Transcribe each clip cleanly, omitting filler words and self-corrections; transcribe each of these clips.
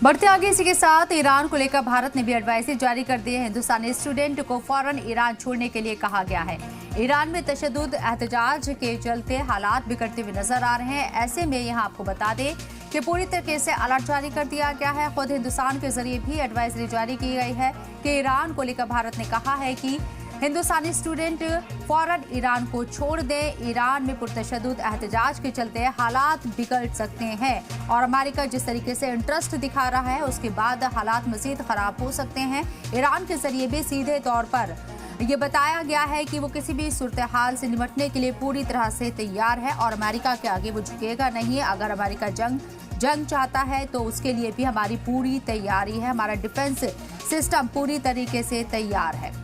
बढ़ते आगे इसी के साथ ईरान को लेकर भारत ने भी एडवाइजरी जारी कर दी है। हिंदुस्तानी स्टूडेंट को फौरन ईरान छोड़ने के लिए कहा गया है। ईरान में तशद्दुद एहतजाज के चलते हालात बिगड़ते हुए नजर आ रहे हैं। ऐसे में यहाँ आपको बता दें कि पूरी तरीके से अलर्ट जारी कर दिया गया है। खुद हिंदुस्तान के जरिए भी एडवाइजरी जारी की गई है कि ईरान को लेकर भारत ने कहा है कि हिंदुस्तानी स्टूडेंट फौरन ईरान को छोड़ दें। ईरान में पुरतशद्दुद एहतजाज के चलते हालात बिगड़ सकते हैं और अमेरिका जिस तरीके से इंटरेस्ट दिखा रहा है उसके बाद हालात मजीद खराब हो सकते हैं। ईरान के जरिए भी सीधे तौर पर ये बताया गया है कि वो किसी भी सूरत हाल से निपटने के लिए पूरी तरह से तैयार है और अमेरिका के आगे वो झुकेगा नहीं। अगर अमेरिका जंग चाहता है तो उसके लिए भी हमारी पूरी तैयारी है। हमारा डिफेंस सिस्टम पूरी तरीके से तैयार है।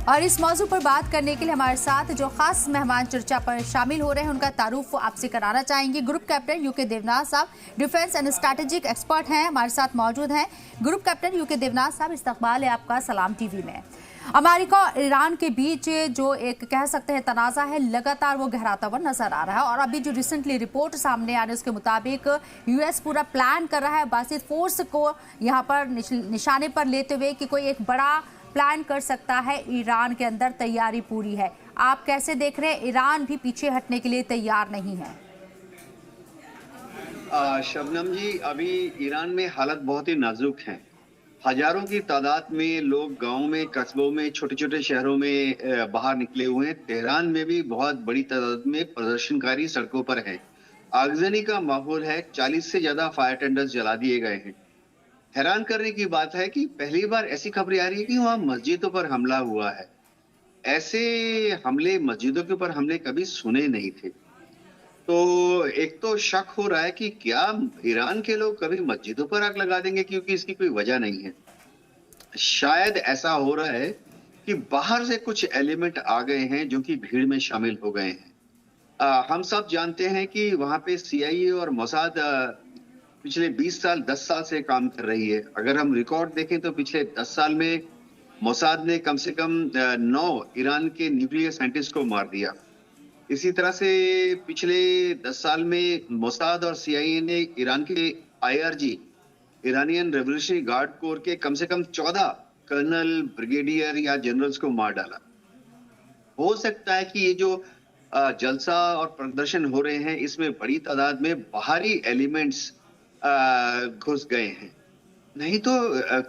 और इस मौजू पर बात करने के लिए हमारे साथ जो खास मेहमान चर्चा पर शामिल हो रहे हैं उनका तारुफ आपसे कराना चाहेंगे। ग्रुप कैप्टन यूके देवनाथ साहब डिफेंस एंड स्ट्रैटेजिक एक्सपर्ट हैं, हमारे साथ मौजूद हैं। ग्रुप कैप्टन यूके देवनाथ साहब, इस्तकबाल है आपका सलाम टीवी में। अमेरिका और ईरान के बीच जो एक कह सकते हैं तनाज़ा है, लगातार वो गहराता हुआ नजर आ रहा है और अभी जो रिसेंटली रिपोर्ट सामने आ रही है उसके मुताबिक यूएस पूरा प्लान कर रहा है बासित फोर्स को यहाँ पर निशाने पर लेते हुए कि कोई एक बड़ा प्लान कर सकता है। ईरान के अंदर तैयारी पूरी है। आप कैसे देख रहे हैं? ईरान भी पीछे हटने के लिए तैयार नहीं है। शबनम जी, अभी ईरान में हालत बहुत ही नाजुक है। हजारों की तादाद में लोग गांव में, कस्बों में, छोटे छोटे शहरों में बाहर निकले हुए हैं। तेहरान में भी बहुत बड़ी तादाद में प्रदर्शनकारी सड़कों पर हैं। आगजनी का माहौल है। 40 से ज्यादा फायर टेंडर्स जला दिए गए हैं। हैरान करने की बात है कि पहली बार ऐसी खबरें आ रही है कि वहां मस्जिदों पर हमला हुआ है। ऐसे हमले, मस्जिदों के ऊपर हमले कभी सुने नहीं थे। तो एक तो शक हो रहा है कि क्या ईरान के लोग कभी मस्जिदों पर आग लगा देंगे, क्योंकि इसकी कोई वजह नहीं है। शायद ऐसा हो रहा है कि बाहर से कुछ एलिमेंट आ गए हैं जो कि भीड़ में शामिल हो गए हैं। हम सब जानते हैं कि वहां पे CIA और मोसाद पिछले 20 साल, 10 साल से काम कर रही है। अगर हम रिकॉर्ड देखें तो पिछले 10 साल में मोसाद ने कम से कम 9 ईरान के न्यूक्लियर साइंटिस्ट को मार दिया। इसी तरह से पिछले 10 साल में मोसाद और CIA ने ईरान के IRG, Iranian revolutionary guard core के कम से कम 14 कर्नल, ब्रिगेडियर या जनरल्स को मार डाला। हो सकता है कि ये जो जलसा और प्रदर्शन हो रहे हैं इसमें बड़ी तादाद में बाहरी एलिमेंट्स घुस गए हैं। नहीं तो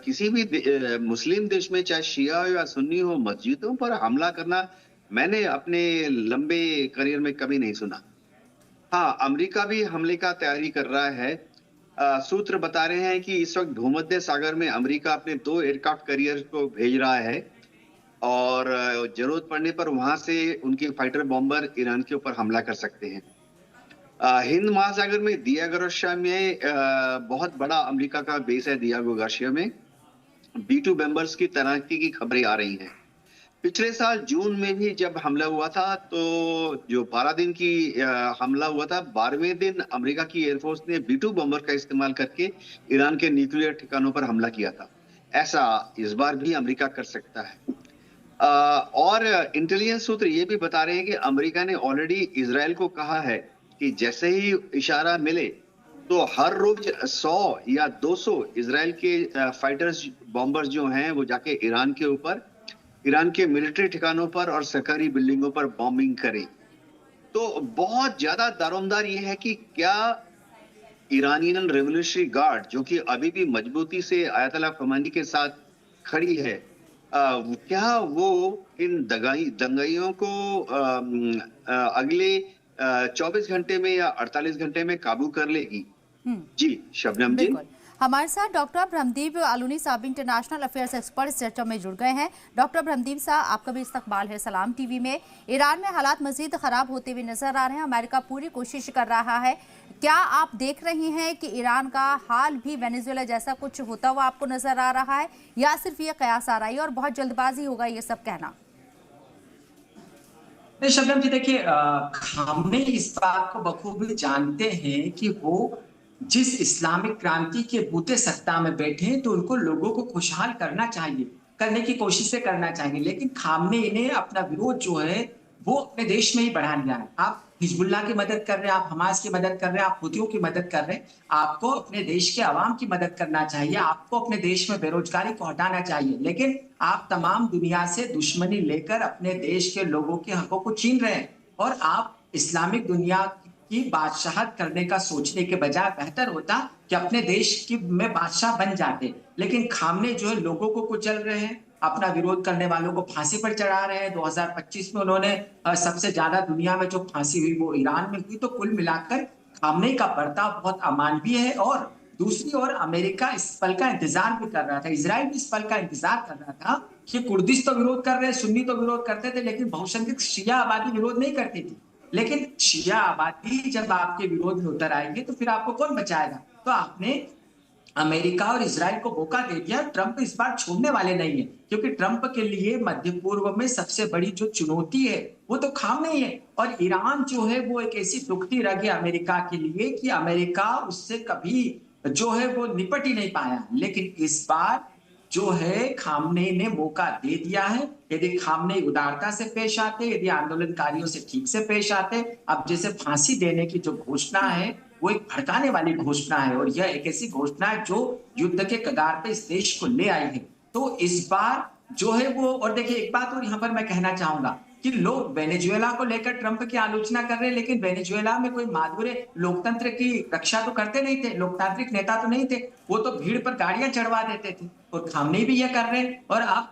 किसी भी मुस्लिम देश में, चाहे शिया हो या सुन्नी हो, मस्जिदों पर हमला करना मैंने अपने लंबे करियर में कभी नहीं सुना। हाँ, अमेरिका भी हमले का तैयारी कर रहा है। सूत्र बता रहे हैं कि इस वक्त भूमध्य सागर में अमेरिका अपने 2 एयरक्राफ्ट कैरियर को भेज रहा है और जरूरत पड़ने पर वहां से उनके फाइटर बॉम्बर ईरान के ऊपर हमला कर सकते हैं। हिंद महासागर में दियागो गार्शिया में बहुत बड़ा अमेरिका का बेस है। दियागो गार्शिया में B-2 बॉम्बर्स की तैनाती की खबरें आ रही हैं। पिछले साल जून में भी जब हमला हुआ था तो जो 12 दिन की हमला हुआ था, 12वें दिन अमेरिका की एयरफोर्स ने B-2 बॉम्बर का इस्तेमाल करके ईरान के न्यूक्लियर ठिकानों पर हमला किया था। ऐसा इस बार भी अमेरिका कर सकता है। और इंटेलिजेंस सूत्र ये भी बता रहे हैं कि अमेरिका ने ऑलरेडी इजराइल को कहा है कि जैसे ही इशारा मिले तो हर रोज 100 या 200 इजराइल के फाइटर्स, बॉम्बर्स जो हैं वो जाके ईरान के ऊपर, ईरान के मिलिट्री ठिकानों पर और सरकारी बिल्डिंगों पर बॉम्बिंग करें। तो बहुत ज्यादा दारोमदार ये है कि क्या ईरानियन रेवोल्यूशनरी गार्ड, जो कि अभी भी मजबूती से आयतुल्लाह खमेनी के साथ खड़ी है, क्या वो इन दंगाइयों को अगले 24 घंटे में या 48 घंटे में काबू कर लेगी? जी शबनम जी। हमारे साथ डॉक्टर ब्रह्मदीप आलूनी साहब, इंटरनेशनल अफेयर्स एक्सपर्ट, इस चर्चा में जुड़ गए हैं। डॉक्टर ब्रह्मदीप साहब, आपका भी इस्तकबाल है सलाम टीवी में। ईरान में हालात मजीद खराब होते हुए नजर आ रहे हैं। अमेरिका पूरी कोशिश कर रहा है। क्या आप देख रही हैं कि ईरान का हाल भी वेनेजुएला जैसा कुछ होता हुआ आपको नजर आ रहा है, या सिर्फ ये कयास आ रहा है और बहुत जल्दबाजी होगा ये सब कहना? शबनम जी, देखिए, खामनेई इस बात को बखूबी जानते हैं कि वो जिस इस्लामिक क्रांति के बूते सत्ता में बैठे हैं तो उनको लोगों को खुशहाल करना चाहिए, करने की कोशिशें करना चाहिए। लेकिन खामनेई ने अपना विरोध जो है वो अपने देश में ही बढ़ा लिया है। आप हिजबुल्लाह की मदद कर रहे हैं, आप हमास की मदद कर रहे हैं, आप हुतियों की मदद कर रहे हैं। आपको अपने देश के अवाम की मदद करना चाहिए, आपको अपने देश में बेरोजगारी को हटाना चाहिए, लेकिन आप तमाम दुनिया से दुश्मनी लेकर अपने देश के लोगों के हकों को छीन रहे हैं। और आप इस्लामिक दुनिया की बादशाहत करने का सोचने के बजाय बेहतर होता कि अपने देश की में बादशाह बन जाते। लेकिन खामने जो है लोगों को कुचल रहे हैं, अपना विरोध करने वालों को फांसी पर चढ़ा रहे हैं। 2025 में उन्होंने सबसे ज्यादा दुनिया में जो फांसी हुई वो ईरान में हुई। तो कुल मिलाकर खामने का बर्ताव बहुत अमानवीय है। और दूसरी ओर अमेरिका इस पल का इंतजार भी कर रहा था, इजराइल भी इस पल का इंतजार कर रहा था कि कुर्दिश तो विरोध कर रहे हैं, सुन्नी तो विरोध करते थे, लेकिन बहुसंख्यक शिया आबादी विरोध नहीं करती थी। लेकिन शिया आबादी जब आपके विरोध में उतर आएंगे तो फिर आपको कौन बचाएगा? तो आपने अमेरिका और इजराइल को मौका दे दिया। ट्रंप इस बार छोड़ने वाले नहीं है, क्योंकि ट्रंप के लिए मध्य पूर्व में सबसे बड़ी जो चुनौती है वो तो खामनेई है। और ईरान जो है वो एक ऐसी दुखती रग है अमेरिका के लिए कि अमेरिका उससे कभी जो है वो निपट ही नहीं पाया। लेकिन इस बार जो है खामनेई ने मौका दे दिया है। यदि खामनेई उदारता से पेश आते, यदि आंदोलनकारियों से ठीक से पेश आते, अब जैसे फांसी देने की जो घोषणा है वो एक भड़काने वाली घोषणा है, और यह एक ऐसी घोषणा है जो युद्ध के कगार पे इस देश को ले आई है। तो इस बार जो है वो, और देखिए एक बात और यहाँ पर मैं कहना चाहूंगा कि लोग वेनेजुएला को लेकर ट्रंप की आलोचना कर रहे हैं, लेकिन वेनेजुएला में कोई माधुर्य लोकतंत्र की रक्षा तो करते नहीं थे, लोकतांत्रिक नेता तो नहीं थे, वो तो भीड़ पर गाड़ियां चढ़वा देते थे। और खामनेई भी यह कर रहे हैं। और आप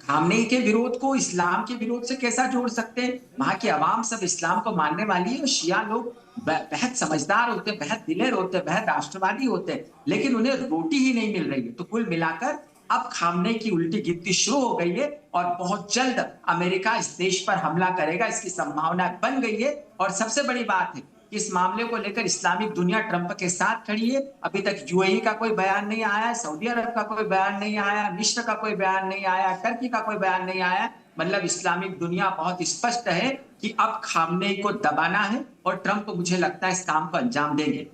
खामनेई के विरोध को इस्लाम के विरोध से कैसा जोड़ सकते हैं? वहां की आवाम सब इस्लाम को मानने वाली है, और शिया लोग बेहद समझदार होते हैं, बेहद दिलेर होते हैं, बेहद राष्ट्रवादी होते हैं, लेकिन उन्हें रोटी ही नहीं मिल रही है। तो कुल मिलाकर अब खामनेई की उल्टी गिनती शुरू हो गई है, और बहुत जल्द अमेरिका इस देश पर हमला करेगा, इसकी संभावना बन गई है। और सबसे बड़ी बात है, इस मामले को लेकर इस्लामिक दुनिया ट्रंप के साथ खड़ी है। अभी तक यूएई का कोई बयान नहीं आया, सऊदी अरब का कोई बयान नहीं आया, मिस्र का कोई बयान नहीं आया, टर्की का कोई बयान नहीं आया। मतलब इस्लामिक दुनिया बहुत स्पष्ट है कि अब खामनेई को दबाना है, और ट्रंप मुझे लगता है इस काम को अंजाम देंगे।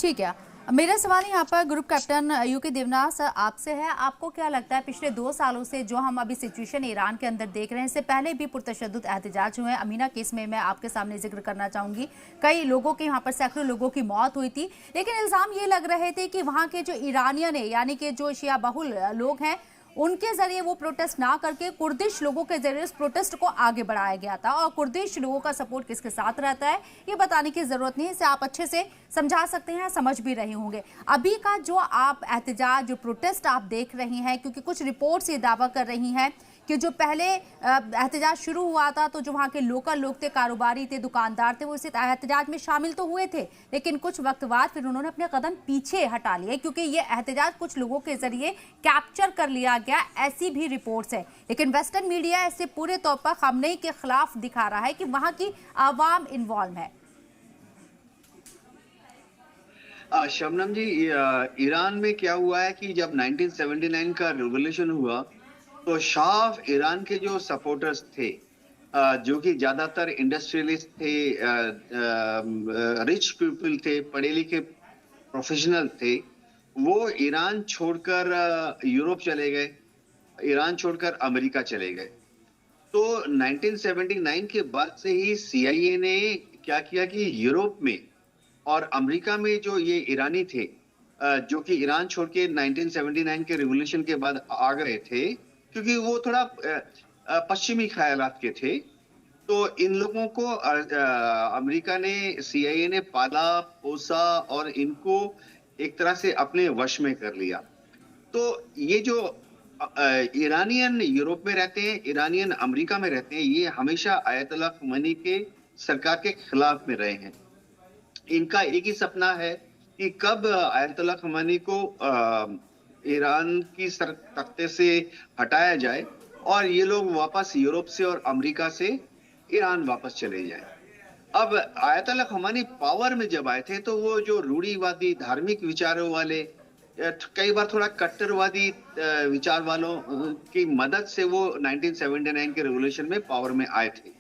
ठीक है, मेरा सवाल यहाँ पर ग्रुप कैप्टन यूके देवनाथ आपसे है। आपको क्या लगता है पिछले 2 सालों से जो हम अभी सिचुएशन ईरान के अंदर देख रहे हैं, इससे पहले भी पुरतशद्दुद एहतजाज हुए हैं। अमीना केस में मैं आपके सामने जिक्र करना चाहूंगी, कई लोगों के यहाँ पर सैकड़ों लोगों की मौत हुई थी, लेकिन इल्जाम ये लग रहे थे कि वहाँ के जो ईरानियन है, यानी कि जो शिया बहुल लोग हैं, उनके जरिए वो प्रोटेस्ट ना करके कुर्दिश लोगों के जरिए उस प्रोटेस्ट को आगे बढ़ाया गया था। और कुर्दिश लोगों का सपोर्ट किसके साथ रहता है ये बताने की जरूरत नहीं है, इसे आप अच्छे से समझा सकते हैं, समझ भी रहे होंगे। अभी का जो आप एहतजाज, जो प्रोटेस्ट आप देख रही हैं, क्योंकि कुछ रिपोर्ट्स ये दावा कर रही हैं कि जो पहले एहतजाज शुरू हुआ था तो जो वहाँ के लोकल लोग थे, कारोबारी थे, दुकानदार थे, वो इस एहतजाज में शामिल तो हुए थे, लेकिन कुछ वक्त बाद फिर उन्होंने अपने कदम पीछे हटा लिए, क्योंकि ये एहतजाज कुछ लोगों के जरिए कैप्चर कर लिया गया, ऐसी भी रिपोर्ट्स है। लेकिन वेस्टर्न मीडिया इसे पूरे तौर पर खामनेई के खिलाफ दिखा रहा है कि वहाँ की आवाम इन्वॉल्व है। शबनम जी, ईरान में क्या हुआ है कि जब 1979 का रिवोल्यूशन हुआ तो शाह ईरान के जो सपोर्टर्स थे, जो कि ज्यादातर इंडस्ट्रियलिस्ट थे, रिच पीपल थे, पढ़े लिखे प्रोफेशनल थे, वो ईरान छोड़कर यूरोप चले गए, ईरान छोड़कर अमेरिका चले गए। तो 1979 के बाद से ही CIA ने क्या किया कि यूरोप में और अमेरिका में जो ये ईरानी थे, जो कि ईरान छोड़ के 1979 के रिवोल्यूशन के बाद आ गए थे, क्योंकि वो थोड़ा पश्चिमी ख्यालात के थे, तो इन लोगों को अमेरिका ने, CIA ने पाला पोसा और इनको एक तरह से अपने वश में कर लिया। तो ये जो ईरानियन यूरोप में रहते हैं, ईरानियन अमेरिका में रहते हैं, ये हमेशा आयतुल्लाह खुमैनी के सरकार के खिलाफ में रहे हैं। इनका एक ही सपना है कि कब आयतुल्लाह खुमैनी को ईरान की तख्ते से हटाया जाए और ये लोग वापस यूरोप से और अमेरिका से ईरान वापस चले जाए। अब आयतुल्लाह खुमैनी पावर में जब आए थे तो वो जो रूढ़िवादी धार्मिक विचारों वाले, कई बार थोड़ा कट्टरवादी विचार वालों की मदद से वो 1979 के रिवोल्यूशन में पावर में आए थे।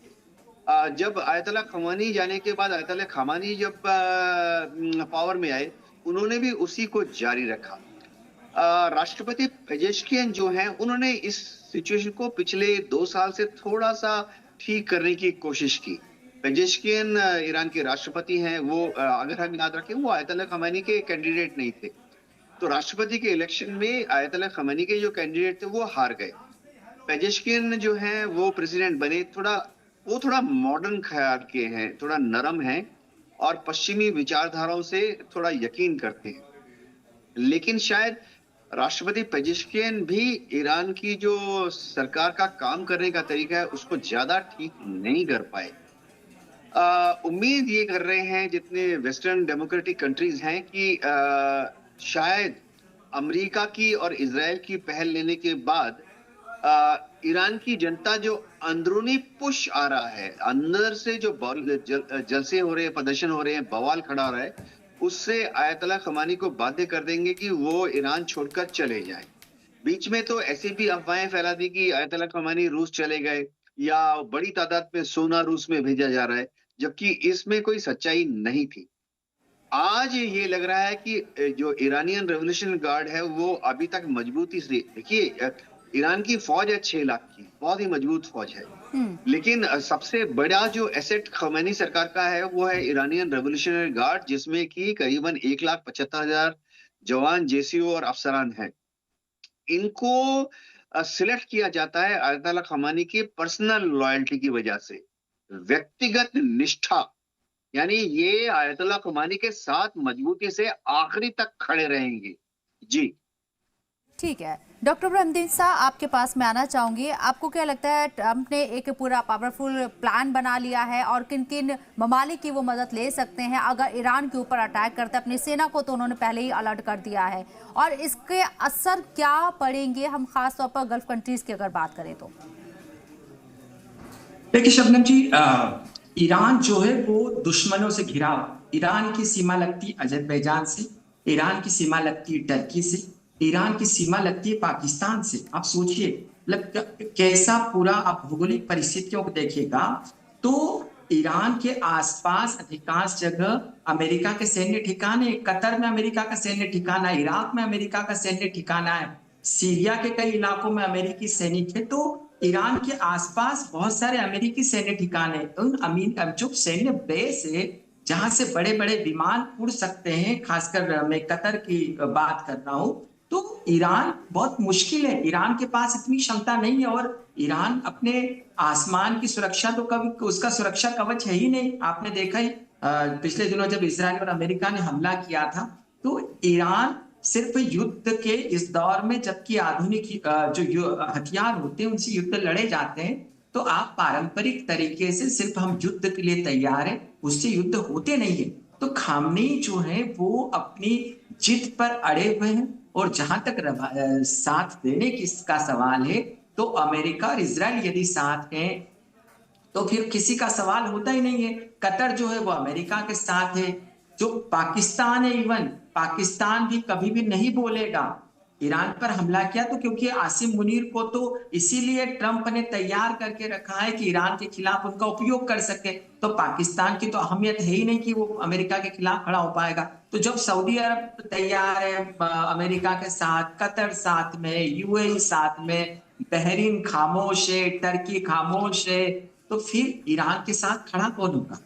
जब आयतुल्लाह खुमैनी जाने के बाद आयतुल्लाह खुमैनी जब पावर में आए, उन्होंने भी उसी को जारी रखा। राष्ट्रपति पेजेश्कियन जो हैं, उन्होंने इस सिचुएशन को पिछले 2 साल से थोड़ा सा ठीक करने की कोशिश की। पेजेश्कियन ईरान के राष्ट्रपति हैं, वो अगर हम याद रखें वो आयतुल्ला खमेनी के कैंडिडेट नहीं थे। तो राष्ट्रपति के इलेक्शन में आयतुल्ला खमेनी के जो कैंडिडेट थे वो हार गए। पेजेश्कियन जो हैं वो प्रेसिडेंट बने। वो थोड़ा मॉडर्न ख्याल के हैं, थोड़ा नरम हैं और पश्चिमी विचारधाराओं से थोड़ा यकीन करते हैं। लेकिन शायद राष्ट्रपति पेजेश्कियन भी ईरान की जो सरकार का काम करने का तरीका है उसको ज्यादा ठीक नहीं कर पाए। उम्मीद ये कर रहे हैं जितने वेस्टर्न डेमोक्रेटिक कंट्रीज हैं कि शायद अमेरिका की और इजराइल की पहल लेने के बाद ईरान की जनता जो अंदरूनी पुश आ रहा है, अंदर से जो जलसे हो रहे हैं, प्रदर्शन हो रहे हैं, बवाल खड़ा हो रहा है, उससे आयतुल्ला खमेनी को बाध्य कर देंगे कि वो ईरान छोड़कर चले जाएं। बीच में तो ऐसी भी अफवाहें फैला दी कि आयतुल्ला खमेनी रूस चले गए या बड़ी तादाद में सोना रूस में भेजा जा रहा है, जबकि इसमें कोई सच्चाई नहीं थी। आज ये लग रहा है कि जो ईरानियन रेवोल्यूशन गार्ड है वो अभी तक मजबूती से, देखिए ईरान की फौज है 6 लाख की, बहुत ही मजबूत फौज है। लेकिन सबसे बड़ा जो एसेट खमेनी सरकार का है वो है ईरानियन रेवोल्यूशनरी गार्ड, जिसमें कि करीबन 1,75,000 जवान, जेसीओ और अफसरान हैं। इनको सिलेक्ट किया जाता है आयतुल्ला खमेनी की पर्सनल लॉयल्टी की वजह से, व्यक्तिगत निष्ठा, यानी ये आयतुल्ला खमेनी के साथ मजबूती से आखिरी तक खड़े रहेंगे। जी ठीक है डॉक्टर ब्रह्मदीन साहब, आपके पास मैं आना चाहूंगी। आपको क्या लगता है ट्रंप ने एक पूरा पावरफुल प्लान बना लिया है और किन किन ममालिक की वो मदद ले सकते हैं अगर ईरान के ऊपर अटैक करते हैं? अपनी सेना को तो उन्होंने पहले ही अलर्ट कर दिया है, और इसके असर क्या पड़ेंगे हम खास तौर पर गल्फ कंट्रीज की अगर बात करें तो? देखिए शबनम जी, ईरान जो है वो दुश्मनों से घिरा। ईरान की सीमा लगती अजरबैजान से, ईरान की सीमा लगती टर्की से, ईरान की सीमा लगती है पाकिस्तान से। आप सोचिए मतलब कैसा पूरा, आप भौगोलिक परिस्थितियों को देखिएगा तो ईरान के आसपास अधिकांश जगह अमेरिका के सैन्य ठिकाने, कतर में अमेरिका का सैन्य ठिकाना, इराक में अमेरिका का सैन्य ठिकाना है, सीरिया के कई इलाकों में अमेरिकी सैनिक है। तो ईरान के आसपास बहुत सारे अमेरिकी सैन्य ठिकाने, उन जो सैन्य बेस है जहां से बड़े बड़े विमान उड़ सकते हैं, खासकर मैं कतर की बात कर रहा हूं, तो ईरान बहुत मुश्किल है। ईरान के पास इतनी क्षमता नहीं है और ईरान अपने आसमान की सुरक्षा तो कभी, उसका सुरक्षा कवच है ही नहीं। आपने देखा ही पिछले दिनों जब इजराइल और अमेरिका ने हमला किया था, तो ईरान सिर्फ युद्ध के इस दौर में, जबकि आधुनिक जो हथियार होते हैं उनसे युद्ध लड़े जाते हैं, तो आप पारंपरिक तरीके से सिर्फ हम युद्ध के लिए तैयार है, उससे युद्ध होते नहीं है। तो खामनेई जो है वो अपनी जिद पर अड़े हुए हैं, और जहां तक साथ देने की का सवाल है तो अमेरिका और इजराइल यदि साथ हैं तो फिर किसी का सवाल होता ही नहीं है। कतर जो है वो अमेरिका के साथ है, जो पाकिस्तान है, इवन पाकिस्तान भी कभी भी नहीं बोलेगा ईरान पर हमला किया, तो क्योंकि आसिम मुनीर को तो इसीलिए ट्रंप ने तैयार करके रखा है कि ईरान के खिलाफ उनका उपयोग कर सके। तो पाकिस्तान की तो अहमियत है ही नहीं कि वो अमेरिका के खिलाफ खड़ा हो पाएगा। तो जब सऊदी अरब तैयार है अमेरिका के साथ, कतर साथ में, यूएई साथ में, बहरीन खामोश है, टर्की खामोश है, तो फिर ईरान के साथ खड़ा कौन होगा?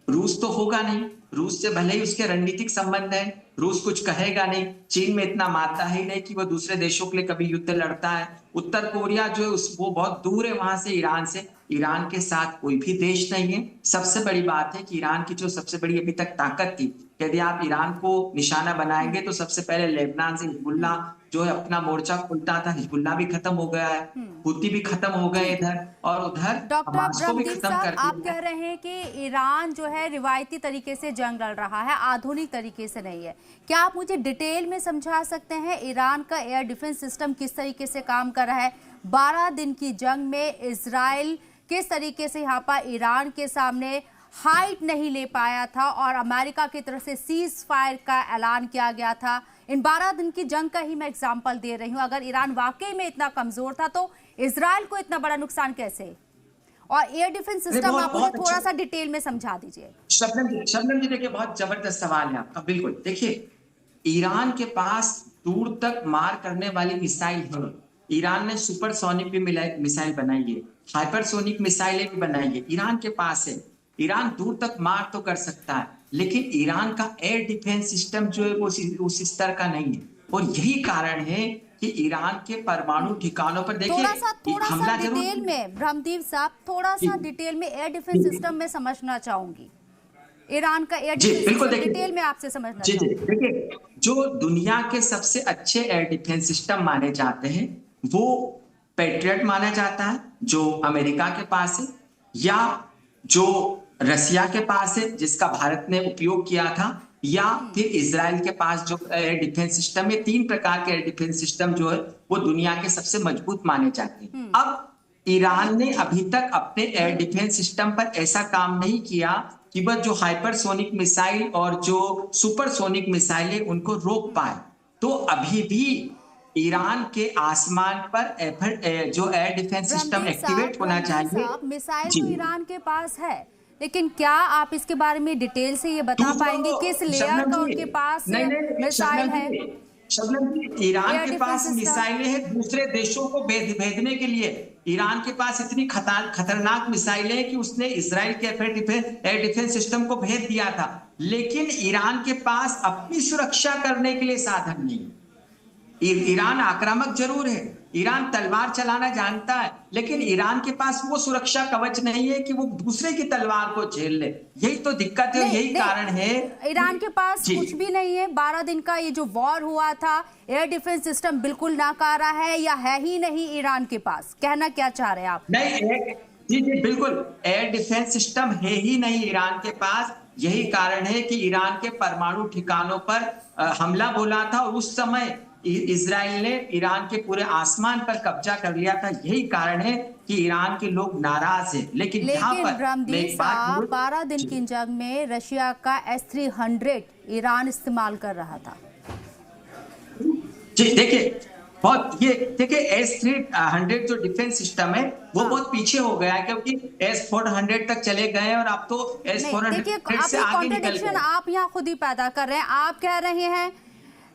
रूस तो होगा नहीं। रूस से भले ही उसके रणनीतिक संबंध है, रूस कुछ कहेगा नहीं। चीन में इतना मानता ही नहीं कि वो दूसरे देशों के लिए कभी युद्ध लड़ता है। उत्तर कोरिया जो है वो बहुत दूर है वहां से, ईरान से। ईरान के साथ कोई भी देश नहीं है। सबसे बड़ी बात है कि ईरान की जो सबसे बड़ी अभी तक ताकत थी, यदि आप ईरान को निशाना बनाएंगे तो सबसे पहले लेबनान से हिजबुल्ला जो है अपना मोर्चा खुलता था, हिजबुल्ला भी खत्म हो गया है, हुती भी खत्म हो गए इधर, और उधर डॉक्टर ब्रह्मदीन साहब, आप कह रहे हैं कि ईरान जो है रिवायती तरीके से जंग लड़ रहा है, आधुनिक तरीके से नहीं है। क्या आप मुझे डिटेल में समझा सकते हैं ईरान का एयर डिफेंस सिस्टम किस तरीके से काम कर रहा है? 12 दिन की जंग में इजराइल किस तरीके से यहाँ पर ईरान के सामने हाइट नहीं ले पाया था और अमेरिका की तरफ से सीज फायर का ऐलान किया गया था। इन 12 दिन की जंग का ही मैं एग्जांपल दे रही हूँ। अगर ईरान वाकई में इतना कमजोर था तो इजराइल को इतना बड़ा नुकसान कैसे? और एयर डिफेंस सिस्टम आप मुझे थोड़ा सा डिटेल में समझा दीजिए। शबनम जी देखिए, बहुत जबरदस्त सवाल है आपका। बिल्कुल, देखिए ईरान के पास दूर तक मार करने वाली मिसाइल है। ईरान ने सुपरसोनिक भी मिसाइल बनाई है। हाइपरसोनिक मिसाइलें भी बनाई है, ईरान के पास है। ईरान दूर तक मार तो कर सकता है, लेकिन ईरान का एयर डिफेंस सिस्टम जो है वो उस स्तर का नहीं है। और यही कारण है कि ईरान के परमाणु ठिकानों पर देखिए थोड़ा सा हमला डिटेल जरूर में ब्रह्मदीप साहब, थोड़ा सा डिटेल में एयर डिफेंस सिस्टम में समझना चाहूंगी। ईरान का एयर जी डिफेंस बिल्कुल सिस्टम डिटेल में आपसे समझना जी चाहूंगी। देखिए, जो दुनिया के सबसे अच्छे एयर डिफेंस सिस्टम माने जाते हैं वो पैट्रियट माना जाता है जो अमेरिका के पास है, या जो रसिया के पास है जिसका भारत ने उपयोग किया था, या फिर इजराइल के पास जो एयर डिफेंस सिस्टम है। 3 प्रकार के एयर डिफेंस सिस्टम जो है वो दुनिया के सबसे मजबूत माने जाते हैं। अब ईरान ने अभी तक अपने एयर डिफेंस सिस्टम पर ऐसा काम नहीं किया कि वह जो हाइपरसोनिक मिसाइल और जो सुपरसोनिक मिसाइल है उनको रोक पाए। तो अभी भी ईरान के आसमान पर जो एयर डिफेंस सिस्टम एक्टिवेट होना चाहिए। मिसाइल जी तो ईरान के पास है, लेकिन क्या आप इसके बारे में डिटेल से ये बता पाएंगे किस लेयर का उनके पास मिसाइल है? शबनम जी, ईरान एयर के डिफेंस पास सिस्टम मिसाइलें हैं दूसरे देशों को भेदने के लिए। ईरान के पास इतनी खतरनाक मिसाइलें हैं कि उसने इजराइल के एयर डिफेंस सिस्टम को भेद दिया था, लेकिन ईरान के पास अपनी सुरक्षा करने के लिए साधन नहीं। ईरान आक्रामक जरूर है, ईरान तलवार चलाना जानता है, लेकिन ईरान के पास वो सुरक्षा कवच नहीं है कि वो दूसरे की तलवार को झेल ले। यही तो दिक्कत है, यही कारण है। ईरान के पास कुछ भी नहीं है। 12 दिन का ये जो वॉर हुआ था, एयर डिफेंस सिस्टम बिल्कुल नाकारा है या है ही नहीं ईरान के पास? कहना क्या चाह रहे हैं आप? नहीं, जी बिल्कुल, एयर डिफेंस सिस्टम है ही नहीं ईरान के पास। यही कारण है कि ईरान के परमाणु ठिकानों पर हमला बोला था और उस समय इजराइल ने ईरान के पूरे आसमान पर कब्जा कर लिया था। यही कारण है कि ईरान के लोग नाराज हैं। लेकिन यहाँ पर ब्रह्मदीप साहब, 12 दिन की जंग में रशिया का S-300 ईरान इस्तेमाल कर रहा था। जी देखिए, देखिए S-300 जो डिफेंस सिस्टम है वो बहुत पीछे हो गया है, क्योंकि S-400 तक चले गए और अब तो S-400 से आगे निकल गए। आप यहाँ खुद ही पैदा कर रहे हैं।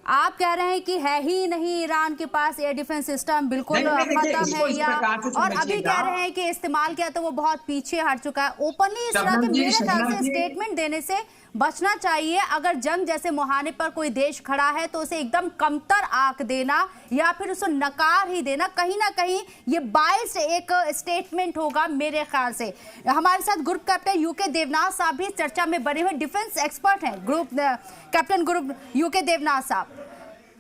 आप कह रहे हैं कि है ही नहीं ईरान के पास एयर डिफेंस सिस्टम, बिल्कुल खत्म है, या और अभी कह रहे हैं कि इस्तेमाल किया तो वो बहुत पीछे हट चुका है। ओपनली इस तरह के मेरे ख्याल से स्टेटमेंट देने से बचना चाहिए। अगर जंग जैसे मुहाने पर कोई देश खड़ा है तो उसे एकदम कमतर आंक देना या फिर उसे नकार ही देना, कहीं ना कहीं ये बायस्ड एक स्टेटमेंट होगा मेरे ख्याल से। हमारे साथ ग्रुप कैप्टन यूके देवनाथ साहब भी चर्चा में बने हुए डिफेंस एक्सपर्ट हैं, group captain group UK Devnath साहब।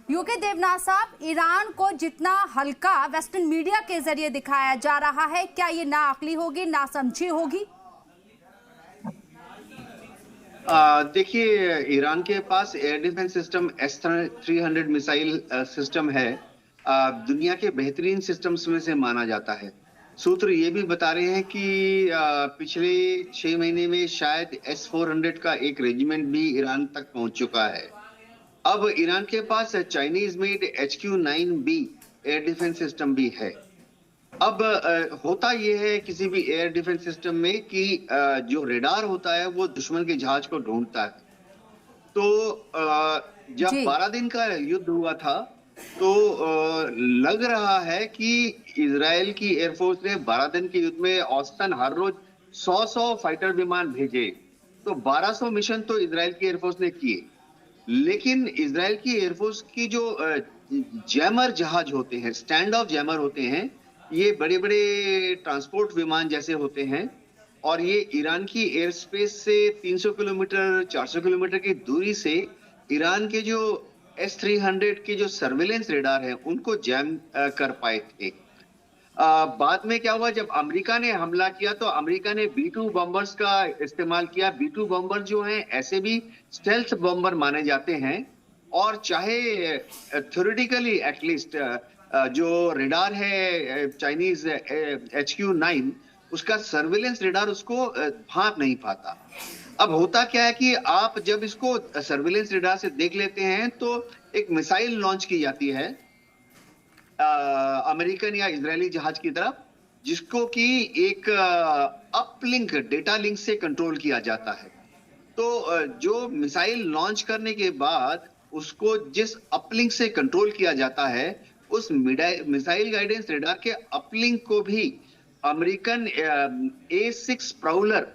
यूके देवनाथ साहब, ईरान को जितना हल्का वेस्टर्न मीडिया के जरिए दिखाया जा रहा है, क्या ये नाअक्ली होगी, नासमझी होगी? देखिए, ईरान के पास air defence system S-300 missile system है, दुनिया के बेहतरीन सिस्टम्स में से माना जाता है। सूत्र ये भी बता रहे हैं कि पिछले 6 महीने में शायद S-400 का एक रेजिमेंट भी ईरान तक पहुंच चुका है। अब ईरान के पास Chinese made HQ-9B air defence system भी है। अब होता यह है किसी भी एयर डिफेंस सिस्टम में कि जो रेडार होता है वो दुश्मन के जहाज को ढूंढता है। तो जब 12 दिन का युद्ध हुआ था तो लग रहा है कि इजराइल की एयरफोर्स ने 12 दिन के युद्ध में औसतन हर रोज 100 फाइटर विमान भेजे। तो 1200 मिशन तो इजराइल की एयरफोर्स ने किए, लेकिन इजराइल की एयरफोर्स की जो जैमर जहाज होते हैं, स्टैंड ऑफ जैमर होते हैं, ये बड़े बड़े ट्रांसपोर्ट विमान जैसे होते हैं, और ये ईरान की एयर स्पेस से 300 किलोमीटर 400 किलोमीटर की दूरी से ईरान के जो S-300 के जो सर्वेलेंस रेडार हैं उनको जैम कर पाए थे। बाद में क्या हुआ, जब अमेरिका ने हमला किया तो अमेरिका ने B-2 बॉम्बर्स का इस्तेमाल किया। B-2 बॉम्बर जो हैं ऐसे भी स्टेल्थ बॉम्बर माने जाते हैं, और चाहे थ्योरेटिकली एटलीस्ट जो रेडार है चाइनीज HQ-9, उसका सर्वेलेंस रेडार उसको भांप नहीं पाता। अब होता क्या है कि आप जब इसको सर्वेलेंस रेडार से देख लेते हैं तो एक मिसाइल लॉन्च की जाती है अमेरिकन या इजरायली जहाज की तरफ, जिसको कि एक अपलिंक डेटा लिंक से कंट्रोल किया जाता है। तो जो मिसाइल लॉन्च करने के बाद उसको जिस अपलिंक से कंट्रोल किया जाता है, उस मिसाइल गाइडेंस रेडार के अपलिंक को भी अमेरिकन A6 प्राउलर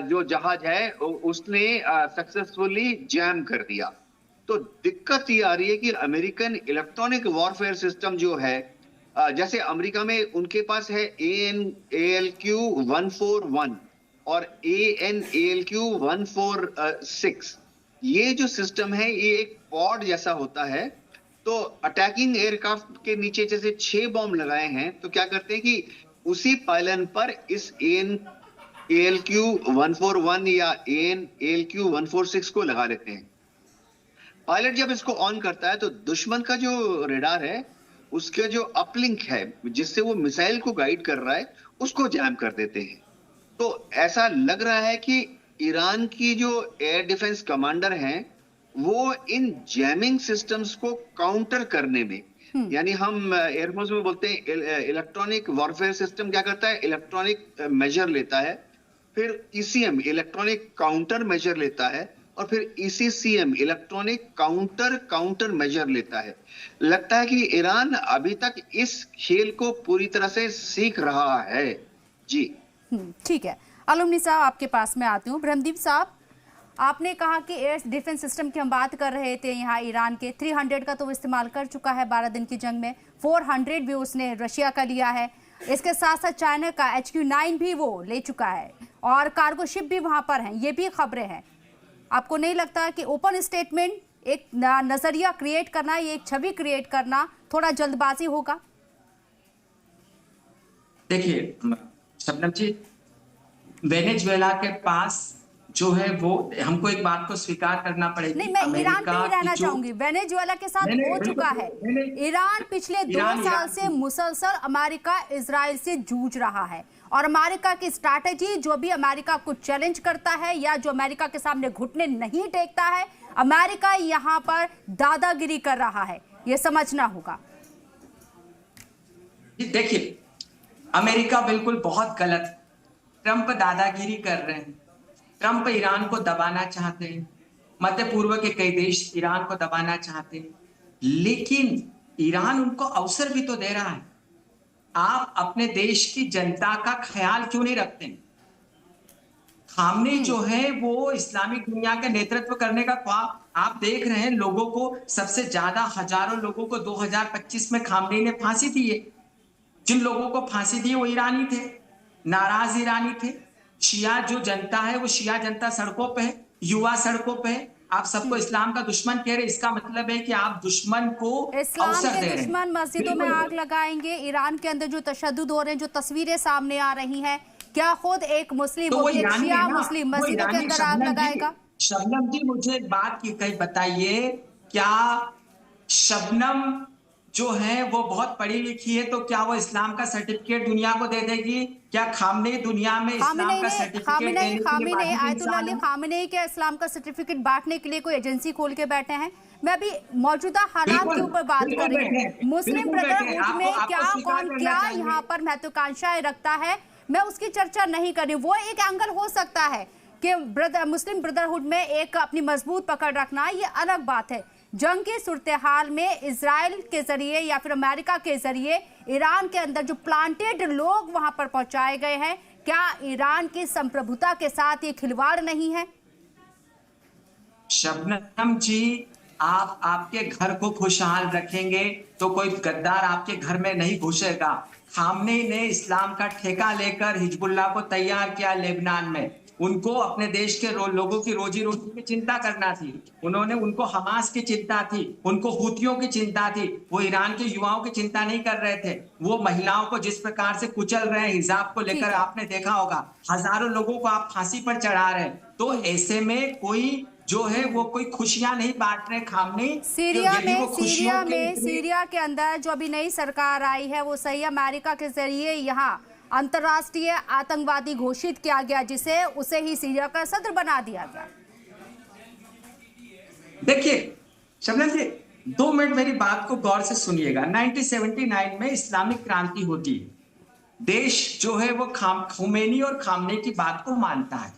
जो जहाज है उसने सक्सेसफुली जैम कर दिया। तो दिक्कत ये आ रही है कि अमेरिकन इलेक्ट्रॉनिक वॉरफेयर सिस्टम जो है, जैसे अमेरिका में उनके पास है AN/ALQ 141 और AN/ALQ 146। ये जो सिस्टम है ये एक पॉड जैसा होता है। तो अटैकिंग एयरक्राफ्ट के नीचे जैसे 6 बॉम्ब लगाए हैं तो क्या करते हैं कि उसी पायलन पर इस AN/ALQ 141 या AN/ALQ 146 को लगा देते हैं। पायलट जब इसको ऑन करता है तो दुश्मन का जो रेडार है उसके जो अपलिंक है जिससे वो मिसाइल को गाइड कर रहा है उसको जैम कर देते हैं। तो ऐसा लग रहा है कि ईरान की जो एयर डिफेंस कमांडर हैं वो इन जैमिंग सिस्टम्स को काउंटर करने में, यानी हम एयरफोर्स में बोलते हैं इलेक्ट्रॉनिक वॉरफेयर सिस्टम क्या करता है, इलेक्ट्रॉनिक मेजर लेता है, फिर ECM इलेक्ट्रॉनिक काउंटर मेजर लेता है, और फिर ECCM इलेक्ट्रॉनिक काउंटर मेजर लेता है। लगता है कि ईरान अभी तक इस खेल को पूरी तरह से सीख रहा है। जी ठीक है, अलुमनी साहब आपके पास में आती हूँ। ब्रह्मदीप साहब, आपने कहा कि एयर डिफेंस सिस्टम की हम बात कर रहे थे, यहाँ ईरान के 300 का तो वो इस्तेमाल कर चुका है 12 दिन की जंग में, 400 भी उसने रशिया का लिया है, इसके साथ साथ चाइना का HQ-9 भी वो ले चुका है और कार्गो शिप भी वहाँ पर हैं, ये भी खबरें हैं। आपको नहीं लगता कि ओपन स्टेटमेंट एक नजरिया क्रिएट करना, ये एक छवि क्रिएट करना थोड़ा जल्दबाजी होगा? देखिए शबनम जी, वेनेजुएला के पास जो है वो हमको एक बात को स्वीकार करना पड़ेगा। नहीं, मैं ईरान पे ही रहना चाहूंगी। वेनेजुएला के साथ हो चुका है। ईरान पिछले 2 साल से मुसलसल अमेरिका इजराइल से जूझ रहा है और अमेरिका की स्ट्रैटेजी, जो भी अमेरिका को चैलेंज करता है या जो अमेरिका के सामने घुटने नहीं टेकता है, अमेरिका यहाँ पर दादागिरी कर रहा है, ये समझना होगा। देखिए अमेरिका बिल्कुल बहुत गलत, ट्रंप दादागिरी कर रहे हैं। ट्रंप ईरान को दबाना चाहते हैं, मध्य पूर्व के कई देश ईरान को दबाना चाहते हैं, लेकिन ईरान उनको अवसर भी तो दे रहा है। आप अपने देश की जनता का ख्याल क्यों नहीं रखते? खामनेई जो है वो इस्लामिक दुनिया का नेतृत्व करने का ख्वाब, आप देख रहे हैं लोगों को, सबसे ज्यादा हजारों लोगों को 2025 में खामनेई ने फांसी दी है। जिन लोगों को फांसी दी वो ईरानी थे, नाराज ईरानी थे। शिया जो जनता है वो शिया जनता सड़कों पे है, युवा सड़कों पे है। आप सबको इस्लाम का दुश्मन कह रहे, इसका मतलब है कि आप दुश्मन को अवसर दे रहे हैं। दुश्मन मस्जिदों में आग लगाएंगे। ईरान के अंदर जो तशद्दुद हो रहे हैं, जो तस्वीरें सामने आ रही हैं, क्या खुद एक मुस्लिम, तो एक शिया मुस्लिम मस्जिदों के अंदर आग लगाएगा? शबनम जी मुझे एक बात की कहीं बताइए, क्या शबनम जो है वो बहुत पढ़ी लिखी है तो क्या वो इस्लाम का सर्टिफिकेट दुनिया को दे देगी? क्या खामनेई दुनिया में इस्लाम का सर्टिफिकेट आयतुल्लाह अली खामनेई के इस्लाम का सर्टिफिकेट बांटने के लिए कोई एजेंसी खोल के बैठे हैं? मैं अभी मौजूदा हालात के ऊपर बात कर रही हूँ। मुस्लिम ब्रदरहुड में क्या कौन क्या यहाँ पर महत्वाकांक्षाएं रखता है, मैं उसकी चर्चा नहीं कर रही। वो एक एंगल हो सकता है कि मुस्लिम ब्रदरहुड में एक अपनी मजबूत पकड़ रखना, ये अलग बात है। जंग की सूरत हाल में इजराइल के जरिए या फिर अमेरिका के जरिए ईरान के अंदर जो प्लांटेड लोग वहां पर पहुंचाए गए हैं, क्या ईरान की संप्रभुता के साथ ये खिलवाड़ नहीं है? शबनम जी, आप आपके घर को खुशहाल रखेंगे तो कोई गद्दार आपके घर में नहीं घुसेगा। खामनेई ने इस्लाम का ठेका लेकर हिजबुल्लाह को तैयार किया लेबनान में। उनको अपने देश के लोगों की रोजी रोटी की चिंता करना थी, उनको हमास की चिंता थी, उनको हूतियों की चिंता थी। वो ईरान के युवाओं की चिंता नहीं कर रहे थे। वो महिलाओं को जिस प्रकार से कुचल रहे हैं हिजाब को लेकर, आपने देखा होगा, हजारों लोगों को आप फांसी पर चढ़ा रहे हैं। तो ऐसे में कोई जो है वो कोई खुशियां नहीं बांट रहे खामनेई। सीरिया के अंदर जो अभी नई सरकार आई है वो सही अमेरिका के जरिए यहाँ अंतर्राष्ट्रीय आतंकवादी घोषित किया गया, जिसे उसे ही सीरिया का सदर बना दिया गया। देखिए शबनम जी, 2 मिनट मेरी बात को गौर से सुनिएगा। 1979 में इस्लामिक क्रांति होती है। देश जो है वो खुमैनी और खामनेई की बात को मानता है।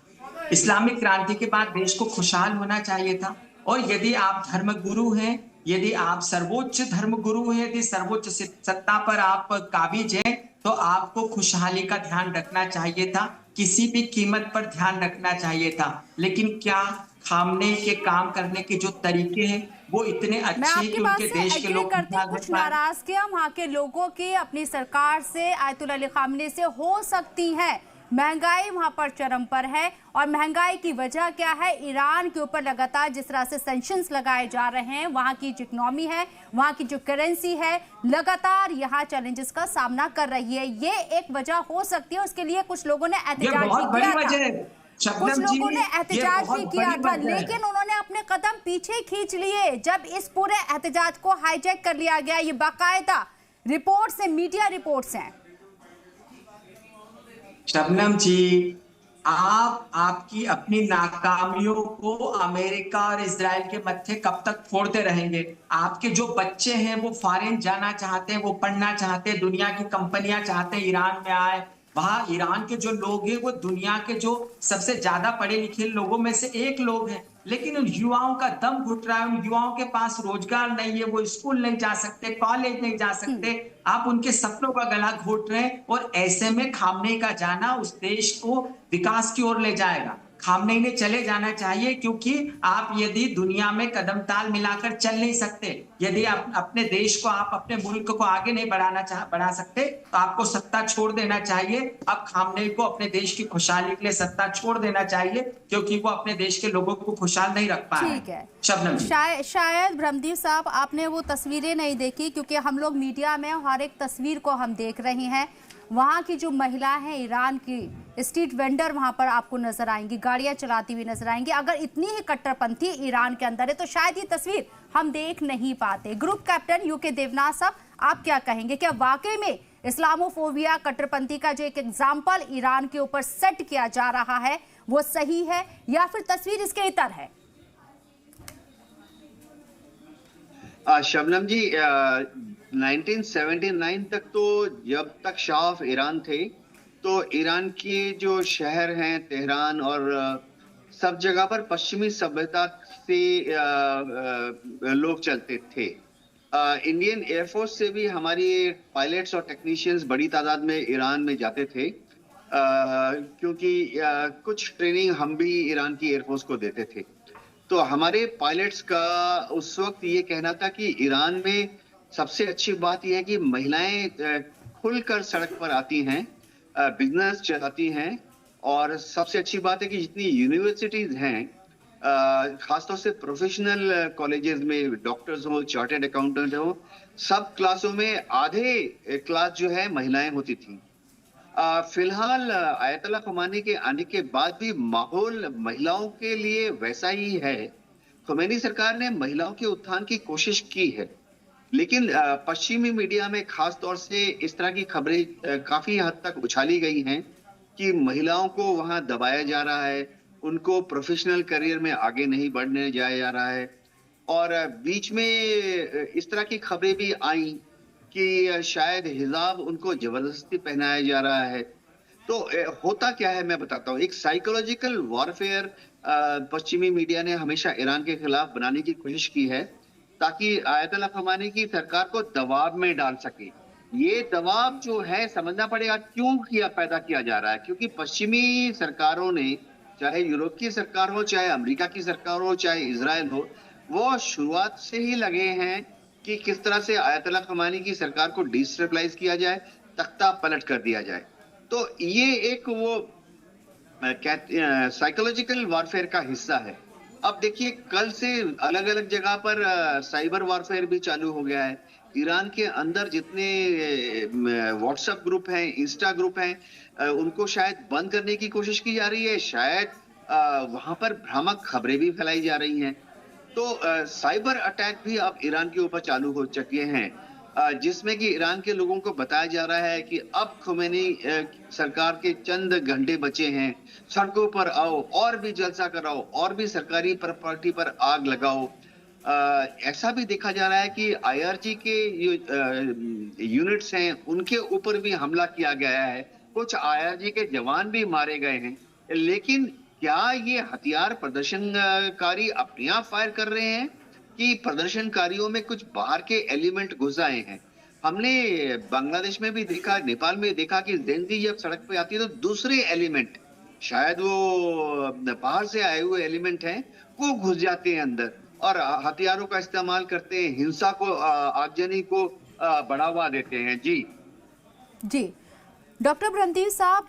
इस्लामिक क्रांति के बाद देश को खुशहाल होना चाहिए था। और यदि आप धर्मगुरु हैं, यदि आप सर्वोच्च धर्मगुरु हैं, यदि सर्वोच्च सत्ता पर आप काबिज हैं, तो आपको खुशहाली का ध्यान रखना चाहिए था, किसी भी कीमत पर ध्यान रखना चाहिए था। लेकिन क्या खामने के काम करने के जो तरीके हैं वो इतने मैं अच्छे हैं आपकी कि बात उनके से देश के एग्री लोग करती हूँ। खुशहाल रह कुछ पाए? नाराजगियां वहां के लोगों की अपनी सरकार से, आयतुल्लाह अली खामने से हो सकती है। महंगाई वहां पर चरम पर है, और महंगाई की वजह क्या है? ईरान के ऊपर लगातार जिस तरह से सैंक्शंस लगाए जा रहे हैं, वहां की जो इकोनॉमी है, वहां की जो करेंसी है, लगातार यहाँ चैलेंजेस का सामना कर रही है। ये एक वजह हो सकती है। उसके लिए कुछ लोगों ने ये एहतजाज बहुत भी बड़ी किया था, वजह है कुछ शबनम जी, लोगों ने ये एहतजाज बहुत भी किया बड़ी था, वजह है। लेकिन उन्होंने अपने कदम पीछे खींच लिए जब इस पूरे एहतजाज को हाईजैक कर लिया गया। ये बाकायदा रिपोर्ट्स हैं, मीडिया रिपोर्ट्स हैं। शबनम जी, आप आपकी अपनी नाकामियों को अमेरिका और इजराइल के मत्थे कब तक फोड़ते रहेंगे? आपके जो बच्चे हैं वो फॉरेन जाना चाहते हैं, वो पढ़ना चाहते हैं, दुनिया की कंपनियां चाहते हैं ईरान में आए। वहां ईरान के जो लोग हैं वो दुनिया के जो सबसे ज्यादा पढ़े लिखे लोगों में से एक लोग हैं, लेकिन उन युवाओं का दम घुट रहा है, उन युवाओं के पास रोजगार नहीं है, वो स्कूल नहीं जा सकते, कॉलेज नहीं जा सकते। आप उनके सपनों का गला घोट रहे हैं, और ऐसे में खामने का जाना उस देश को विकास की ओर ले जाएगा। खामने ने चले जाना चाहिए, क्योंकि आप यदि दुनिया में कदम ताल मिलाकर चल नहीं सकते, यदि आप अपने देश को, आप अपने मुल्क को आगे नहीं बढ़ा सकते, तो आपको सत्ता छोड़ देना चाहिए। अब खामने को अपने देश की खुशहाली के लिए सत्ता छोड़ देना चाहिए, क्योंकि वो अपने देश के लोगों को खुशहाल नहीं रख पा रहे ठीक है। शबनम जी। शायद ब्रह्मदीप साहब आपने वो तस्वीरें नहीं देखी, क्योंकि हम लोग मीडिया में हर एक तस्वीर को हम देख रहे हैं। वहाँ की जो महिला है, ईरान की स्ट्रीट वेंडर वहाँ पर आपको नजर आएंगी, गाड़ियाँ चलाती हुई नजर आएंगी। अगर इतनी ही कट्टरपंथी ईरान के अंदर है तो शायद ये तस्वीर हम देख नहीं पाते। ग्रुप कैप्टन यूके देवनाथ साहब, आप क्या कहेंगे? क्या वाकई में इस्लामोफोबिया, कट्टरपंथी का जो एक एग्जाम्पल ईरान के ऊपर सेट किया जा रहा है वो सही है, या फिर तस्वीर इसके इतर है? शबनम जी, 1979 तक तो, जब तक शाह ऑफ ईरान थे, तो ईरान के जो शहर हैं तेहरान और सब जगह पर पश्चिमी सभ्यता से लोग चलते थे। इंडियन एयरफोर्स से भी हमारी पायलट्स और टेक्नीशियंस बड़ी तादाद में ईरान में जाते थे, क्योंकि कुछ ट्रेनिंग हम भी ईरान की एयरफोर्स को देते थे। तो हमारे पायलट्स का उस वक्त ये कहना था कि ईरान में सबसे अच्छी बात यह है कि महिलाएं खुलकर सड़क पर आती हैं, बिजनेस चलाती हैं, और सबसे अच्छी बात है कि जितनी यूनिवर्सिटीज हैं, खासतौर से प्रोफेशनल कॉलेजेस में, डॉक्टर्स हो, चार्टर्ड अकाउंटेंट हो, सब क्लासों में आधे क्लास जो है महिलाएं होती थी। फिलहाल आयतुल्लाह खुमैनी के आने के बाद भी माहौल महिलाओं के लिए वैसा ही है। खुमैनी सरकार ने महिलाओं के उत्थान की कोशिश की है, लेकिन पश्चिमी मीडिया में खास तौर से इस तरह की खबरें काफी हद तक उछाली गई हैं कि महिलाओं को वहां दबाया जा रहा है, उनको प्रोफेशनल करियर में आगे नहीं बढ़ने जाया जा रहा है। और बीच में इस तरह की खबरें भी आई कि शायद हिजाब उनको जबरदस्ती पहनाया जा रहा है। तो होता क्या है मैं बताता हूँ। एक साइकोलॉजिकल वॉरफेयर पश्चिमी मीडिया ने हमेशा ईरान के खिलाफ बनाने की कोशिश की है, ताकि आयतुल्लाह खुमैनी की सरकार को दबाव में डाल सके। ये दबाव जो है समझना पड़ेगा क्यों पैदा किया जा रहा है, क्योंकि पश्चिमी सरकारों ने, चाहे यूरोप की सरकार हो, चाहे अमेरिका की सरकार हो, चाहे इजराइल हो, वो शुरुआत से ही लगे हैं कि किस तरह से आयतुल्लाह खुमैनी की सरकार को डिस्टेबलाइज किया जाए, तख्ता पलट कर दिया जाए। तो ये एक वो साइकोलॉजिकल वॉरफेयर का हिस्सा है। अब देखिए, कल से अलग अलग जगह पर साइबर वॉरफेयर भी चालू हो गया है। ईरान के अंदर जितने व्हाट्सएप ग्रुप हैं, इंस्टा ग्रुप हैं, उनको शायद बंद करने की कोशिश की जा रही है, शायद वहां पर भ्रामक खबरें भी फैलाई जा रही हैं। तो साइबर अटैक भी अब ईरान के ऊपर चालू हो चुके हैं, जिसमें कि ईरान के लोगों को बताया जा रहा है कि अब खुमैनी सरकार के चंद घंटे बचे हैं, सड़कों पर आओ और भी जलसा कराओ और भी सरकारी प्रॉपर्टी पर आग लगाओ। ऐसा भी देखा जा रहा है कि आईआरजी के यूनिट्स हैं, उनके ऊपर भी हमला किया गया है, कुछ आईआरजी के जवान भी मारे गए हैं। लेकिन क्या ये हथियार प्रदर्शनकारी अपने आप फायर कर रहे हैं कि प्रदर्शनकारियों में कुछ बाहर के एलिमेंट घुस आए हैं? हमने बांग्लादेश में भी देखा, नेपाल में देखा कि जेनजी जब सड़क पे आती है तो दूसरे एलिमेंट, शायद वो बाहर से आए हुए एलिमेंट हैं, वो घुस जाते हैं अंदर और हथियारों का इस्तेमाल करते हैं, हिंसा को, आगजनी को बढ़ावा देते हैं। जी जी डॉक्टर ब्रह्मदीप साहब,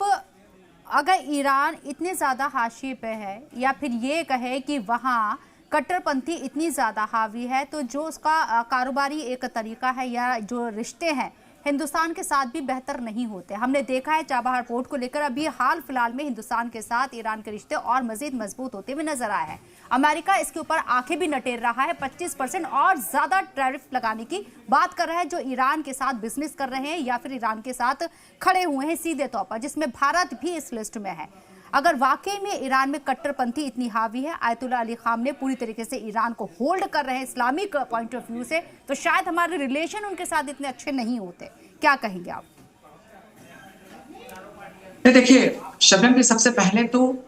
अगर ईरान इतने ज़्यादा हाशिए पे है या फिर ये कहे कि वहाँ कट्टरपंथी इतनी ज़्यादा हावी है, तो जो उसका कारोबारी एक तरीका है या जो रिश्ते हैं हिंदुस्तान के साथ भी बेहतर नहीं होते। हमने देखा है चाबहार पोर्ट को लेकर अभी हाल फिलहाल में हिंदुस्तान के साथ ईरान के रिश्ते और मजीद मजबूत होते हुए नजर आए हैं। अमेरिका इसके ऊपर आंखें भी नटेर रहा है, 25% और ज्यादा टैरिफ लगाने की बात कर रहा है जो ईरान के साथ बिजनेस कर रहे हैं या फिर ईरान के साथ खड़े हुए हैं सीधे तौर पर, जिसमें भारत भी इस लिस्ट में है। अगर वाकई में ईरान में कट्टरपंथी इतनी हावी है, आयतुल्ला अली खामने पूरी तरीके से ईरान को होल्ड कर रहे हैं इस्लामिक पॉइंट ऑफ व्यू से, तो शायद हमारे रिलेशन उनके साथ इतने अच्छे नहीं होते। क्या कहेंगे आप? देखिए शबनम जी, सबसे पहले तो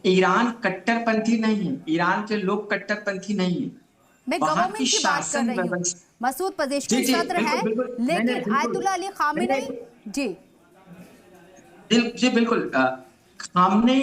ईरान कट्टरपंथी नहीं है, ईरान के लोग कट्टरपंथी नहीं है। मैं गवर्नमेंट की बात कर रही हूँ। मसूद पजेश्किन सदर है, लेकिन आयतुल्ला अली खामेनी जी बिल्कुल, खामने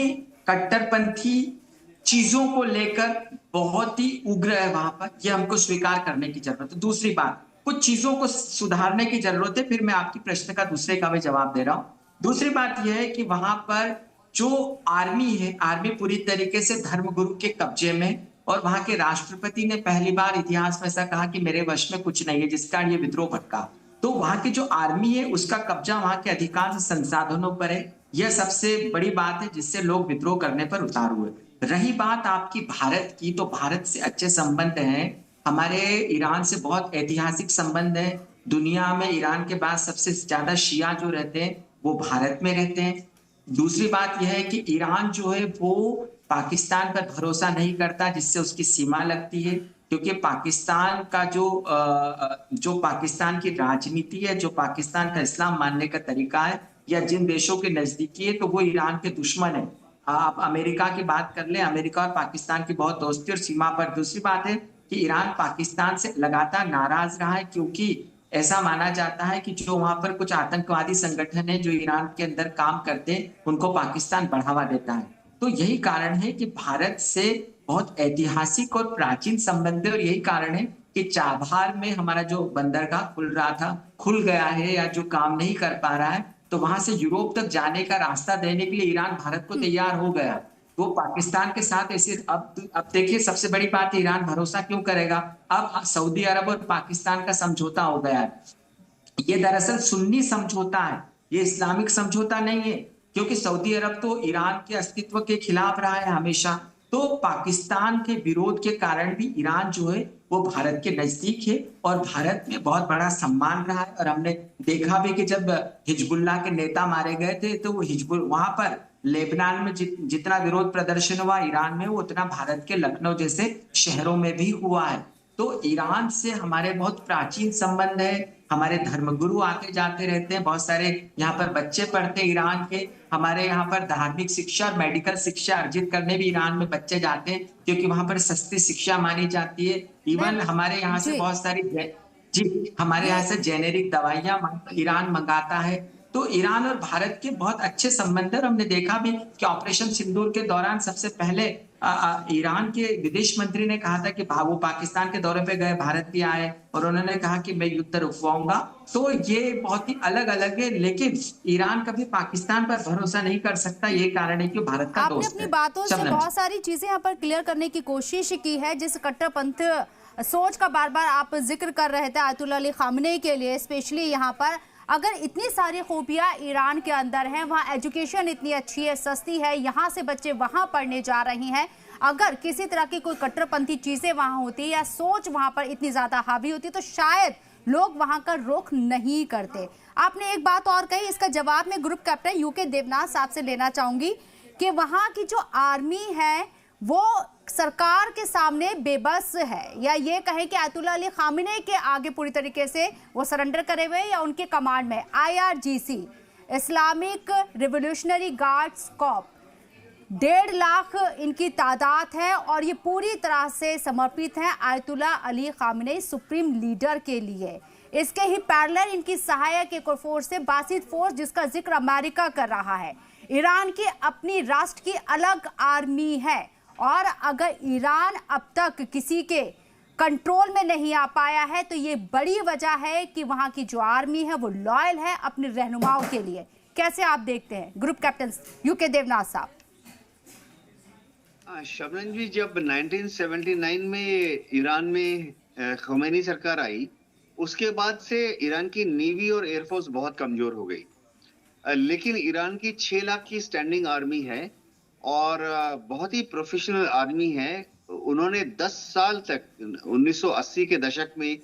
कट्टरपंथी चीजों को लेकर बहुत ही उग्र है वहां पर, यह हमको स्वीकार करने की जरूरत है। दूसरी बात, कुछ चीजों को सुधारने की जरूरत है, फिर मैं आपकी प्रश्न का दूसरे का भी जवाब दे रहा हूं। दूसरी बात यह है कि वहां पर जो आर्मी है, आर्मी पूरी तरीके से धर्मगुरु के कब्जे में, और वहां के राष्ट्रपति ने पहली बार इतिहास में ऐसा कहा कि मेरे वश में कुछ नहीं है, जिसका ये विद्रोह भड़का। तो वहां की जो आर्मी है उसका कब्जा वहां के अधिकांश संसाधनों पर है, यह सबसे बड़ी बात है जिससे लोग विद्रोह करने पर उतार हुए। रही बात आपकी भारत की, तो भारत से अच्छे संबंध हैं हमारे, ईरान से बहुत ऐतिहासिक संबंध है। दुनिया में ईरान के बाद सबसे ज्यादा शिया जो रहते हैं वो भारत में रहते हैं। दूसरी बात यह है कि ईरान जो है वो पाकिस्तान पर भरोसा नहीं करता, जिससे उसकी सीमा लगती है, क्योंकि पाकिस्तान का जो पाकिस्तान की राजनीति है, जो पाकिस्तान का इस्लाम मानने का तरीका है, या जिन देशों के नजदीकी है, तो वो ईरान के दुश्मन है। आप अमेरिका की बात कर लें, अमेरिका और पाकिस्तान की बहुत दोस्ती और सीमा पर। दूसरी बात है कि ईरान पाकिस्तान से लगातार नाराज रहा है, क्योंकि ऐसा माना जाता है कि जो वहां पर कुछ आतंकवादी संगठन है जो ईरान के अंदर काम करते हैं, उनको पाकिस्तान बढ़ावा देता है। तो यही कारण है कि भारत से बहुत ऐतिहासिक और प्राचीन संबंध है, और यही कारण है कि चाबहार में हमारा जो बंदरगाह खुल रहा था, खुल गया है, या जो काम नहीं कर पा रहा है, तो वहां से यूरोप तक जाने का रास्ता देने के लिए ईरान भारत को तैयार हो गया। तो पाकिस्तान के साथ ऐसे अब देखिए, सबसे बड़ी बात, ईरान भरोसा क्यों करेगा? अब सऊदी अरब और पाकिस्तान का समझौता हो गया है। ये दरअसल सुन्नी समझौता है, ये इस्लामिक समझौता नहीं है, क्योंकि सऊदी अरब तो ईरान के अस्तित्व के खिलाफ रहा है हमेशा। तो पाकिस्तान के विरोध के कारण भी ईरान जो है वो भारत के नजदीक है, और भारत में बहुत बड़ा सम्मान रहा है। और हमने देखा भी कि जब हिजबुल्लाह के नेता मारे गए थे, तो वो वहां पर लेबनान में जितना विरोध प्रदर्शन हुआ ईरान में, वो उतना भारत के लखनऊ जैसे शहरों में भी हुआ है। तो ईरान से हमारे बहुत प्राचीन संबंध है, हमारे धर्मगुरु आते जाते रहते हैं, बहुत सारे यहाँ पर बच्चे पढ़ते हैं ईरान के, हमारे यहाँ पर धार्मिक शिक्षा और मेडिकल शिक्षा अर्जित करने भी ईरान में बच्चे जाते हैं, क्योंकि वहां पर सस्ती शिक्षा मानी जाती है। इवन हमारे यहाँ से बहुत सारी हमारे यहाँ से जेनेरिक दवाइयां ईरान मंगाता है। तो ईरान और भारत के बहुत अच्छे संबंध है, और हमने देखा भी कि ऑपरेशन सिंदूर के दौरान सबसे पहले ईरान के विदेश मंत्री ने कहा था कि वो पाकिस्तान के दौरे पे गए, भारत भी आए, और उन्होंने कहा कि मैं युद्ध रुकवाऊंगा। तो ये बहुत ही अलग अलग है, लेकिन ईरान कभी पाकिस्तान पर भरोसा नहीं कर सकता, ये कारण है कि भारत का दोस्त है। आपने अपनी बातों से बहुत सारी चीजें यहाँ पर क्लियर करने की कोशिश की है, जिस कट्टरपंथ सोच का बार बार आप जिक्र कर रहे थे आयतुल्ला अली खामनेई के लिए स्पेशली। यहाँ पर अगर इतनी सारी खूबियाँ ईरान के अंदर हैं, वहाँ एजुकेशन इतनी अच्छी है, सस्ती है, यहाँ से बच्चे वहाँ पढ़ने जा रही हैं, अगर किसी तरह की कोई कट्टरपंथी चीज़ें वहाँ होती या सोच वहाँ पर इतनी ज़्यादा हावी होती, तो शायद लोग वहाँ का रुख नहीं करते। आपने एक बात और कही, इसका जवाब मैं ग्रुप कैप्टन यूके देवनाथ साहब से लेना चाहूँगी कि वहाँ की जो आर्मी है वो सरकार के सामने बेबस है, या ये कहें कि आयतुल्ला अली खामेनी के आगे पूरी तरीके से वो सरेंडर करे हुए, या उनके कमांड में IRGC Islamic revolutionary guards Corp 1.5 lakh इनकी तादाद है, और ये पूरी तरह से समर्पित है ayatollah Ali Khamenei supreme leader के लिए। इसके ही पैरेलल इनकी सहायक एक और फोर्स है बासित फोर्स, जिसका जिक्र अमेरिका कर रहा है। ईरान की अपनी राष्ट्र की अलग आर्मी है, और अगर ईरान अब तक किसी के कंट्रोल में नहीं आ पाया है तो ये बड़ी वजह है कि वहां की जो आर्मी है वो लॉयल है अपने रहनुमाओं के लिए। कैसे आप देखते हैं ग्रुप कैप्टन यूके देवनाथ साहब? शबनम जी, जब 1979 में ईरान में ख़ुमैनी सरकार आई, उसके बाद से ईरान की नेवी और एयरफोर्स बहुत कमजोर हो गई। लेकिन ईरान की 6 लाख की स्टैंडिंग आर्मी है और बहुत ही प्रोफेशनल आर्मी है। उन्होंने 10 साल तक 1980 के दशक में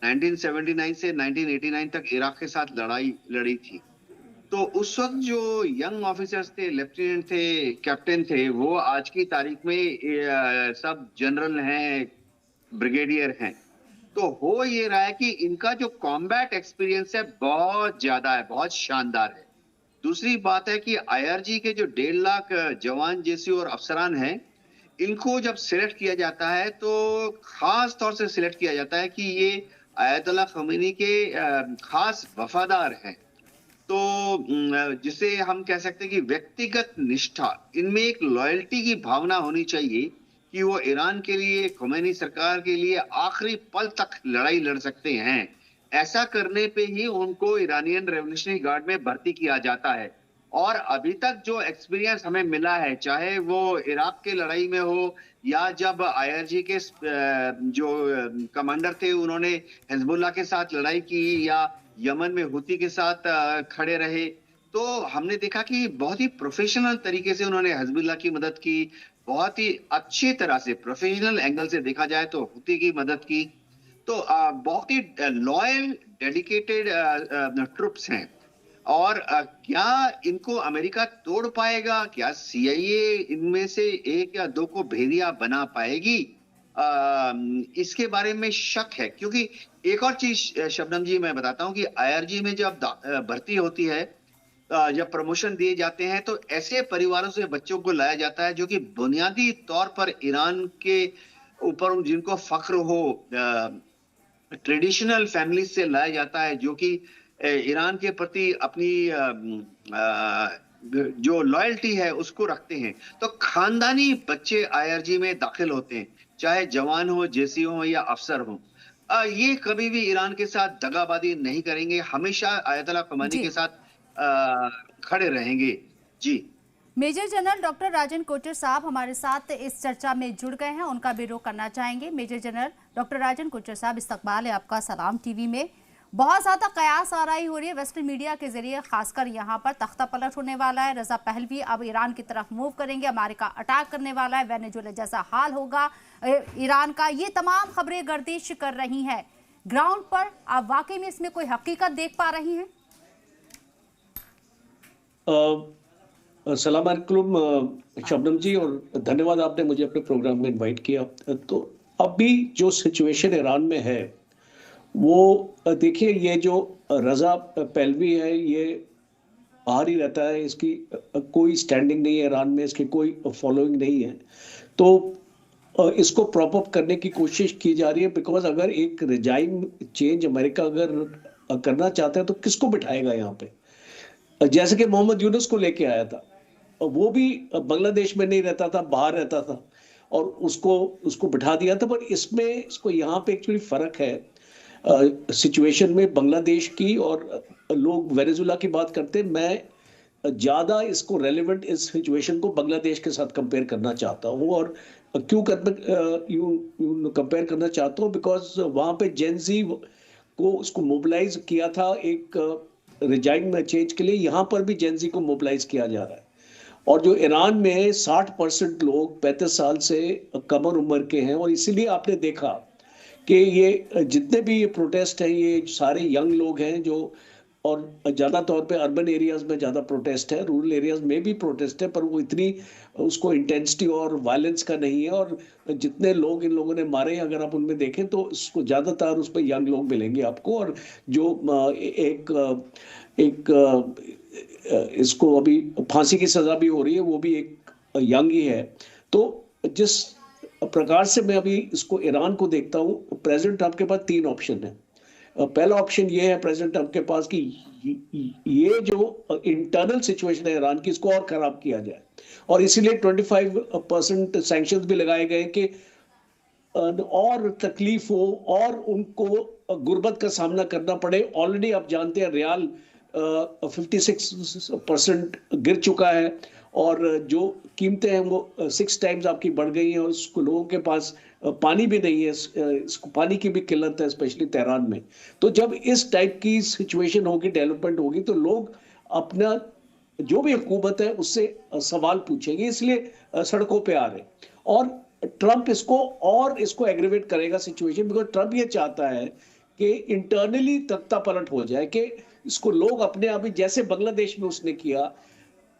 1979 से 1989 तक इराक के साथ लड़ाई लड़ी थी। तो उस वक्त जो यंग ऑफिसर्स थे, लेफ्टिनेंट थे, कैप्टन थे, वो आज की तारीख में सब जनरल हैं, ब्रिगेडियर हैं। तो हो ये रहा है कि इनका जो कॉम्बैट एक्सपीरियंस है बहुत ज्यादा है, बहुत शानदार है। दूसरी बात है कि आईआरजी के जो 1.5 लाख जवान जैसी और अफसरान हैं, इनको जब सिलेक्ट किया जाता है तो खास तौर से सिलेक्ट किया जाता है कि ये आयतुल्लाह ख़ुमैनी के खास वफादार हैं। तो जिसे हम कह सकते हैं कि व्यक्तिगत निष्ठा, इनमें एक लॉयल्टी की भावना होनी चाहिए कि वो ईरान के लिए, ख़ुमैनी सरकार के लिए आखिरी पल तक लड़ाई लड़ सकते हैं। ऐसा करने पे ही उनको ईरानियन रेवोल्यूशनरी गार्ड में भर्ती किया जाता है। और अभी तक जो एक्सपीरियंस हमें मिला है, चाहे वो इराक के लड़ाई में हो या जब आईआरजी के जो कमांडर थे उन्होंने हिजबुल्लाह के साथ लड़ाई की या यमन में हुती के साथ खड़े रहे, तो हमने देखा कि बहुत ही प्रोफेशनल तरीके से उन्होंने हिजबुल्लाह की मदद की। बहुत ही अच्छी तरह से प्रोफेशनल एंगल से देखा जाए तो हुती की मदद की। तो बहुत ही लॉयल, डेडिकेटेड ट्रुप्स हैं। और क्या इनको अमेरिका तोड़ पाएगा? क्या सीआईए इनमें से 1 या 2 को भेदिया बना पाएगी? इसके बारे में शक है। क्योंकि एक और चीज शबनम जी मैं बताता हूं कि आईआरजी में जब भर्ती होती है, जब प्रमोशन दिए जाते हैं, तो ऐसे परिवारों से बच्चों को लाया जाता है जो कि बुनियादी तौर पर ईरान के ऊपर जिनको फख्र हो, ट्रेडिशनल फैमिली से लाया जाता है, जो कि ईरान के प्रति अपनी जो लॉयल्टी है उसको रखते हैं। तो खानदानी बच्चे आईआरजी में दाखिल होते हैं, चाहे जवान हो, जेसी हो या अफसर हो। ये कभी भी ईरान के साथ दगाबाजी नहीं करेंगे, हमेशा आयतुल्लाह ख़ुमैनी के साथ खड़े रहेंगे। जी, मेजर जनरल डॉक्टर राजन कोचर साहब हमारे साथ इस चर्चा में जुड़ गए हैं, उनका भी रुख करना चाहेंगे। मेजर जनरल डॉक्टर राजन कोचर साहब, इस्तकबाल है आपका सलाम टीवी में। बहुत ज़्यादा कयास आराई हो रही है वेस्टर्न मीडिया के जरिए, खासकर यहाँ पर तख्ता पलट होने वाला है। रजा पहलवी अब ईरान की तरफ मूव करेंगे, अमेरिका अटैक करने वाला है, वेनेजुएला जैसा हाल होगा ईरान का। ये तमाम खबरें गर्दिश कर रही हैं। ग्राउंड पर आप वाकई में इसमें कोई हकीकत देख पा रही हैं? सलाम अलैकुम शबनम जी, और धन्यवाद आपने मुझे अपने प्रोग्राम में इनवाइट किया। तो अभी जो सिचुएशन ईरान में है वो देखिए, ये जो रजा पहलवी है ये बाहर ही रहता है, इसकी कोई स्टैंडिंग नहीं है ईरान में, इसकी कोई फॉलोइंग नहीं है। तो इसको प्रॉप अप करने की कोशिश की जा रही है, बिकॉज अगर एक रिजाइम चेंज अमेरिका अगर करना चाहता है तो किसको बिठाएगा यहाँ पे? जैसे कि मोहम्मद यूनुस को लेके आया था, वो भी बांग्लादेश में नहीं रहता था, बाहर रहता था, और उसको बिठा दिया था। पर इसको यहाँ पे एक्चुअली फर्क है सिचुएशन में बांग्लादेश की, और लोग वेनेजुएला की बात करते हैं। मैं ज़्यादा इसको रेलेवेंट इस सिचुएशन को बांग्लादेश के साथ कंपेयर करना चाहता हूँ। और क्यों कंपेयर करना चाहता हूँ? बिकॉज वहाँ पे जेनजी को उसको मोबिलाइज किया था एक रिजाइम चेंज के लिए, यहाँ पर भी जेनजी को मोबिलाइज किया जा रहा है। और जो ईरान में 60% लोग 35 साल से कम उम्र के हैं, और इसीलिए आपने देखा कि ये जितने भी ये प्रोटेस्ट हैं ये सारे यंग लोग हैं जो, और ज़्यादा तौर पे अर्बन एरियाज़ में ज़्यादा प्रोटेस्ट है, रूरल एरियाज़ में भी प्रोटेस्ट है, पर वो इतनी उसको इंटेंसिटी और वायलेंस का नहीं है। और जितने लोग इन लोगों ने मारे, अगर आप उनमें देखें तो उसको ज़्यादातर उस पर यंग लोग मिलेंगे आपको। और जो एक इसको अभी फांसी की सज़ा भी हो रही है, वो भी एक यंग ही है। तो जिस प्रकार से मैं अभी इसको ईरान को देखता हूँ, प्रेजेंट आपके पास 3 ऑप्शन है। पहला ऑप्शन ये है प्रेसिडेंट ट्रंप के पास कि ये जो इंटरनल सिचुएशन है ईरान की, इसको और खराब किया जाए, और इसीलिए 25% सैंक्शंस भी लगाए गए कि और तकलीफ हो और उनको गुर्बत का सामना करना पड़े। ऑलरेडी आप जानते हैं रियाल 56% गिर चुका है और जो कीमतें हैं वो 6 टाइम्स आपकी बढ़ गई हैं, और उसको लोगों के पास पानी भी नहीं है, इसको पानी की भी किल्लत है स्पेशली तेहरान में। तो जब इस टाइप की सिचुएशन होगी, डेवलपमेंट होगी, तो लोग अपना जो भी हुकूमत है उससे सवाल पूछेंगे, इसलिए सड़कों पे आ रहे। और ट्रंप इसको एग्रीवेट करेगा सिचुएशन, बिकॉज ट्रंप ये चाहता है कि इंटरनली तख्ता पलट हो जाए, कि इसको लोग अपने आप ही, जैसे बांग्लादेश में उसने किया,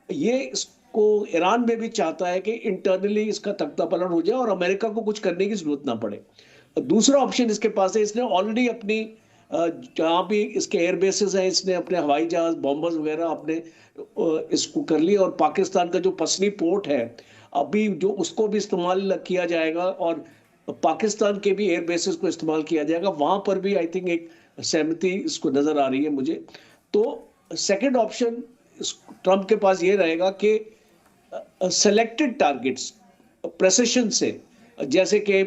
ये इसको ईरान में भी चाहता है कि इंटरनली इसका तख्ता पलट हो जाए और अमेरिका को कुछ करने की जरूरत ना पड़े। दूसरा ऑप्शन इसके पास है, इसने ऑलरेडी अपनी जहाँ भी इसके एयर बेसिस हैं, इसने अपने हवाई जहाज बॉम्बर्स वगैरह अपने इसको कर लिया, और पाकिस्तान का जो पसनी पोर्ट है अभी जो उसको भी इस्तेमाल किया जाएगा, और पाकिस्तान के भी एयर बेसिस को इस्तेमाल किया जाएगा, वहां पर भी आई थिंक एक सहमति इसको नजर आ रही है मुझे। तो सेकंड ऑप्शन ट्रंप के पास ये रहेगा कि सेलेक्टेड टारगेट्स प्रेसिशन से, जैसे कि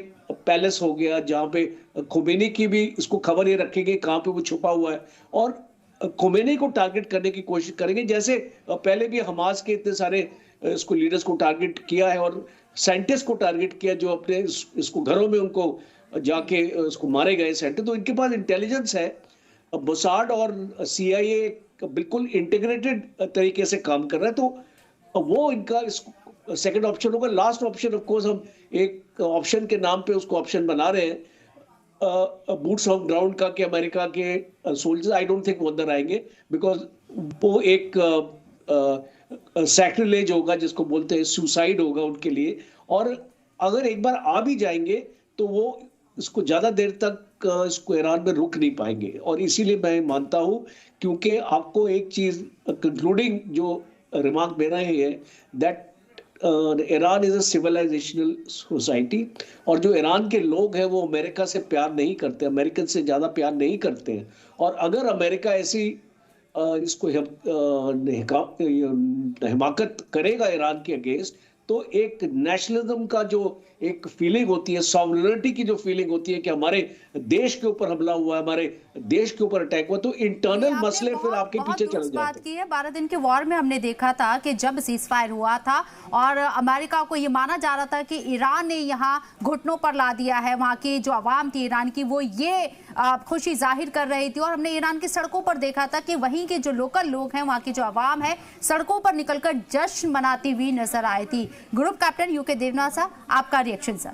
पैलेस हो गया, जहां पे खोमेनी की भी इसको खबर ये रखेंगे कहां पे वो छुपा हुआ है, और खोमेनी को टारगेट करने की कोशिश करेंगे, जैसे पहले भी हमास के इतने सारे इसको लीडर्स को टारगेट किया है और साइंटिस्ट को टारगेट किया जो अपने इसको घरों में उनको जाके उसको मारे गए साइंटिस्ट। तो इनके पास इंटेलिजेंस है, मोसाड और CIA बिल्कुल इंटीग्रेटेड तरीके से काम कर रहा है, तो वो इनका सेकंड ऑप्शन होगा। लास्ट ऑप्शन ऑफ कोर्स हम एक ऑप्शन के नाम पे उसको ऑप्शन बना रहे हैं बूट्स ऑन ग्राउंड का, कि अमेरिका के सोल्जर्स आई डोंट थिंक वो अंदर आएंगे, बिकॉज वो एक सैक्रिलेज होगा, जिसको बोलते हैं सुसाइड होगा उनके लिए, और अगर एक बार आ भी जाएंगे तो वो इसको ज्यादा देर तक इसको ईरान में रुक नहीं पाएंगे। और इसीलिए मैं मानता हूं, क्योंकि आपको एक चीज कंक्लूडिंग जो रिमार्क मेरा ही है, that Iran is a civilisational society, और जो ईरान के लोग हैं वो अमेरिका से प्यार नहीं करते, अमेरिकन से ज्यादा प्यार नहीं करते हैं। और अगर अमेरिका ऐसी इसको हिमाकत करेगा ईरान के अगेंस्ट, तो एक नेशनलिज्म का जो एक फीलिंग होती है, सॉवरेनिटी की जो फीलिंग होती है कि हमारे देश के ऊपर हमला हुआ है, हमारे देश के ऊपर अटैक हुआ, तो इंटरनल मसले फिर आपके पीछे चले जाते हैं। बात की है 12 दिन के वॉर में हमने देखा था कि जब सीज फायर हुआ था और अमेरिका को ये माना जा रहा था कि ईरान ने यहाँ घुटनों पर ला दिया है, वहाँ की जो आवाम थी ईरान की वो ये खुशी जाहिर कर रही थी, और हमने ईरान की सड़कों पर देखा था कि वहीं के जो लोकल लोग हैं, वहाँ की जो आवाम है, सड़कों पर निकलकर जश्न मनाती हुई नजर आई थी। ग्रुप कैप्टन UK देवनाथ साहब, आपका रिएक्शन सर?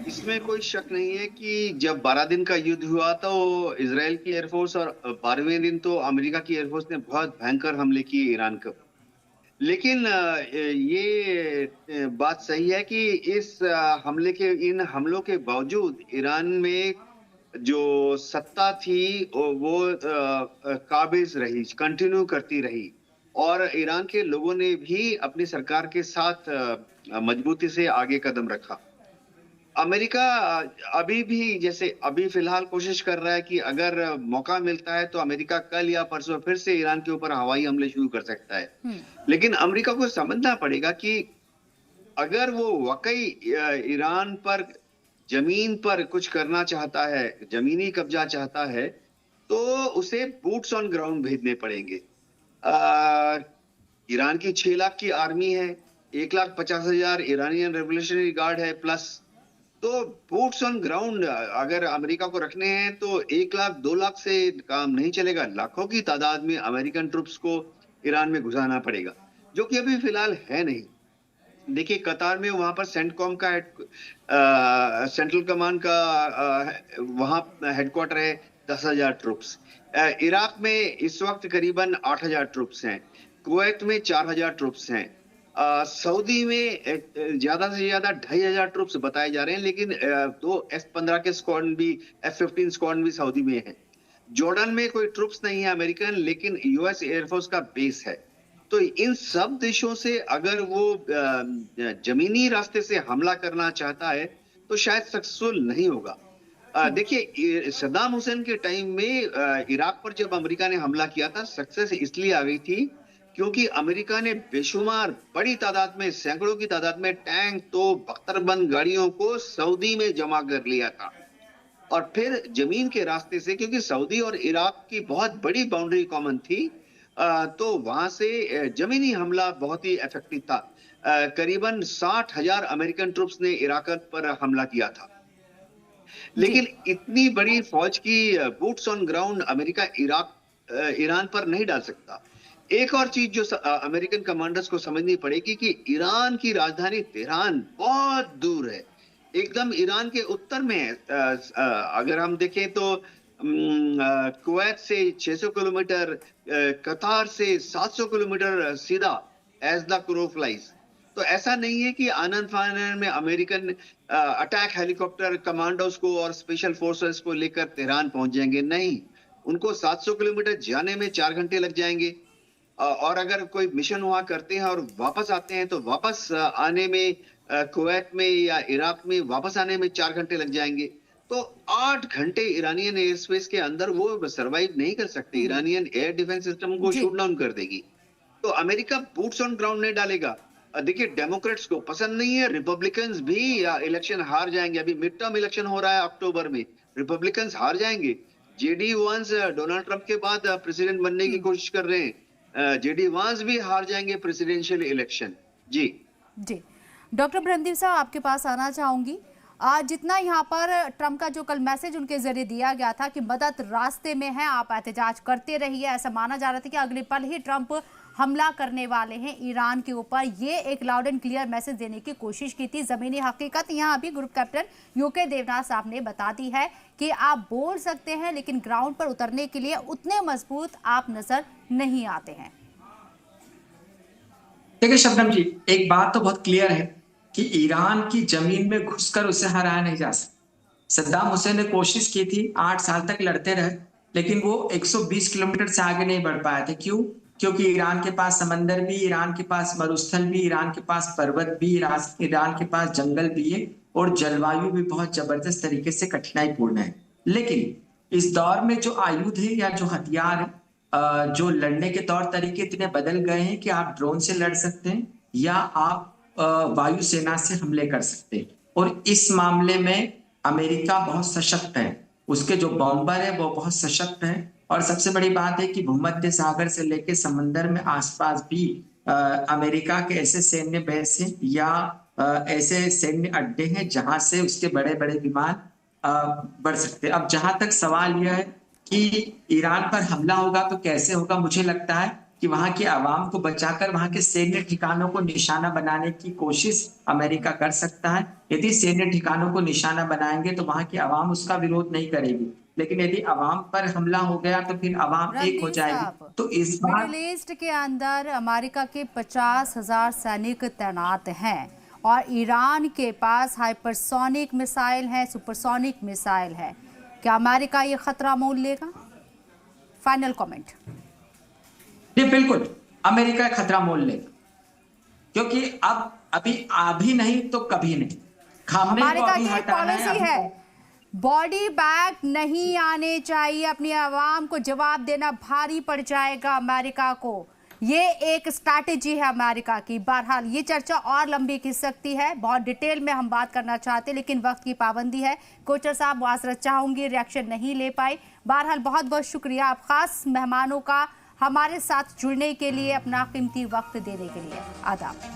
इसमें कोई शक नहीं है कि जब 12 दिन का युद्ध हुआ तो इजराइल की एयरफोर्स, और 12वें दिन तो अमेरिका की एयरफोर्स ने बहुत भयंकर हमले किए ईरान को। लेकिन ये बात सही है कि इन हमलों के बावजूद ईरान में जो सत्ता थी वो काबिज रही, कंटिन्यू करती रही, और ईरान के लोगों ने भी अपनी सरकार के साथ मजबूती से आगे कदम रखा। अमेरिका अभी भी, जैसे अभी फिलहाल कोशिश कर रहा है कि अगर मौका मिलता है तो अमेरिका कल या परसों फिर से ईरान के ऊपर हवाई हमले शुरू कर सकता है। लेकिन अमेरिका को समझना पड़ेगा कि अगर वो वाकई ईरान पर जमीन पर कुछ करना चाहता है, जमीनी कब्जा चाहता है, तो उसे बूट्स ऑन ग्राउंड भेजने पड़ेंगे। ईरान की 6 लाख की आर्मी है, 1,50,000 ईरानियन रेवोल्यूशनरी गार्ड है प्लस, तो बूट्स ऑन ग्राउंड अगर अमेरिका को रखने हैं तो 1 लाख 2 लाख से काम नहीं चलेगा, लाखों की तादाद में अमेरिकन ट्रूप्स को ईरान में घुसाना पड़ेगा, जो कि अभी फिलहाल है नहीं। देखिए कतार में वहां पर सेंटकॉम का सेंट्रल कमांड का वहां हेडक्वार्टर है, 10,000 ट्रूप्स। इराक में इस वक्त करीबन 8,000 ट्रूप्स हैं, कुवैत में 4,000 ट्रूप्स हैं, सऊदी में ज्यादा से ज्यादा 2,500 ट्रूप्स बताए जा रहे हैं, लेकिन 2 F-15 के स्क्वाड्रन भी, F-15 स्क्वाड्रन भी सऊदी में है। जॉर्डन में कोई ट्रूप्स नहीं है अमेरिकन, लेकिन US एयरफोर्स का बेस है। तो इन सब देशों से अगर वो जमीनी रास्ते से हमला करना चाहता है तो शायद सक्सेसफुल नहीं होगा। देखिए, सद्दाम हुसैन के टाइम में इराक पर जब अमेरिका ने हमला किया था, सक्सेस इसलिए आ गई थी क्योंकि अमेरिका ने बेशुमार बड़ी तादाद में, सैकड़ों की तादाद में टैंक, तोप, बख्तरबंद गाड़ियों को सऊदी में जमा कर लिया था। और फिर जमीन के रास्ते से, क्योंकि सऊदी और इराक की बहुत बड़ी बाउंड्री कॉमन थी, तो वहां से जमीनी हमला बहुत ही इफेक्टिव था। करीबन 60,000 अमेरिकन ट्रूप्स ने इराक पर हमला किया था। लेकिन इतनी बड़ी फौज की boots on ground America Iran पर नहीं डाल सकता। एक और चीज जो अमेरिकन कमांडर्स को समझनी पड़ेगी कि ईरान की राजधानी तेहरान बहुत दूर है, एकदम ईरान के उत्तर में है। अगर हम देखें तो कुवैत से 600 किलोमीटर, कतार से 700 किलोमीटर सीधा, एज द क्रो फ्लाइज। तो ऐसा नहीं है कि आनन फानन में अमेरिकन अटैक हेलीकॉप्टर कमांडोज को और स्पेशल फोर्सेस को लेकर तेहरान पहुंच जाएंगे, नहीं। उनको 700 किलोमीटर जाने में 4 घंटे लग जाएंगे, और अगर कोई मिशन वहां करते हैं और वापस आते हैं तो वापस आने में कुवैत में या इराक में वापस आने में 4 घंटे लग जाएंगे। तो 8 घंटे ईरानियन एयर स्पेस के अंदर वो सरवाइव नहीं कर सकते। ईरानियन एयर डिफेंस सिस्टम को शूट डाउन कर देगी। तो अमेरिका बूट्स ऑन ग्राउंड नहीं डालेगा। देखिए, डेमोक्रेट्स को पसंद नहीं है, रिपब्लिकन्स भी इलेक्शन हार जाएंगे। अभी मिड टर्म इलेक्शन हो रहा है अक्टूबर में, रिपब्लिकन्स हार जाएंगे। जेडी वांस डोनाल्ड ट्रंप के बाद प्रेसिडेंट बनने की कोशिश कर रहे हैं। जेडी वांस भी हार जाएंगे प्रेसिडेंशियल इलेक्शन। जी डॉक्टर ब्रह्मदीप साहब, आपके पास आना चाहूंगी। आज जितना यहाँ पर ट्रंप का जो कल मैसेज उनके जरिए दिया गया था कि मदद रास्ते में है, आप एहतजाज करते रहिए, ऐसा माना जा रहा था कि अगले पल ही ट्रंप हमला करने वाले हैं ईरान के ऊपर। ये एक लाउड एंड क्लियर मैसेज देने की कोशिश की थी। जमीनी हकीकत यहाँ अभी ग्रुप कैप्टन यूके देवनाथ साहब ने बता दी है कि आप बोल सकते हैं, लेकिन ग्राउंड पर उतरने के लिए उतने मजबूत आप नजर नहीं आते हैं। देखिए शबनम जी, एक बात तो बहुत क्लियर है कि ईरान की जमीन में घुसकर उसे हराया नहीं जा सकता। सद्दाम हुसैन ने कोशिश की थी, 8 साल तक लड़ते रहे, लेकिन वो 120 किलोमीटर से आगे नहीं बढ़ पाए थे। क्यों? क्योंकि ईरान के पास समंदर भी, ईरान के पास मरुस्थल भी, ईरान के पास पर्वत भी, ईरान के पास जंगल भी है, और जलवायु भी बहुत जबरदस्त तरीके से कठिनाईपूर्ण है। लेकिन इस दौर में जो आयुध है या जो हथियार है, जो लड़ने के तौर तरीके इतने बदल गए हैं कि आप ड्रोन से लड़ सकते हैं या आप वायुसेना से हमले कर सकते हैं। और इस मामले में अमेरिका बहुत सशक्त है, उसके जो बॉम्बर है वो बहुत सशक्त है। और सबसे बड़ी बात है कि भूमध्य सागर से लेकर समंदर में आसपास भी अमेरिका के ऐसे सैन्य बेस हैं या ऐसे सैन्य अड्डे हैं जहां से उसके बड़े बड़े विमान बढ़ सकते हैं। अब जहां तक सवाल यह है कि ईरान पर हमला होगा तो कैसे होगा, मुझे लगता है कि वहां की आवाम को बचाकर वहां के सैन्य ठिकानों को निशाना बनाने की कोशिश अमेरिका कर सकता है। यदि सैन्य ठिकानों को निशाना बनाएंगे तो वहां की आवाम उसका विरोध नहीं करेगी, लेकिन यदि आवाम पर हमला हो गया तो फिर आवाम एक हो जाएगी। तो इस बार मिडिल ईस्ट के अंदर अमेरिका के 50,000 सैनिक तैनात हैं और ईरान के पास हाइपरसोनिक मिसाइल है, सुपरसोनिक मिसाइल है। क्या अमेरिका ये खतरा मोल लेगा? Final comment. जी बिल्कुल, अमेरिका खतरा मोल लेगा, क्योंकि अभी नहीं तो कभी नहीं। अमेरिका की पॉलिसी है, बॉडी बैग नहीं आने चाहिए। अपनी आवाम को जवाब देना भारी पड़ जाएगा अमेरिका को। ये एक स्ट्रैटेजी है अमेरिका की। बहरहाल ये चर्चा और लंबी खिंच सकती है, बहुत डिटेल में हम बात करना चाहते, लेकिन वक्त की पाबंदी है। कोचर साहब, माजरत चाहूंगी, रिएक्शन नहीं ले पाए। बहरहाल बहुत बहुत शुक्रिया आप खास मेहमानों का हमारे साथ जुड़ने के लिए, अपना कीमती वक्त देने के लिए। आदाब।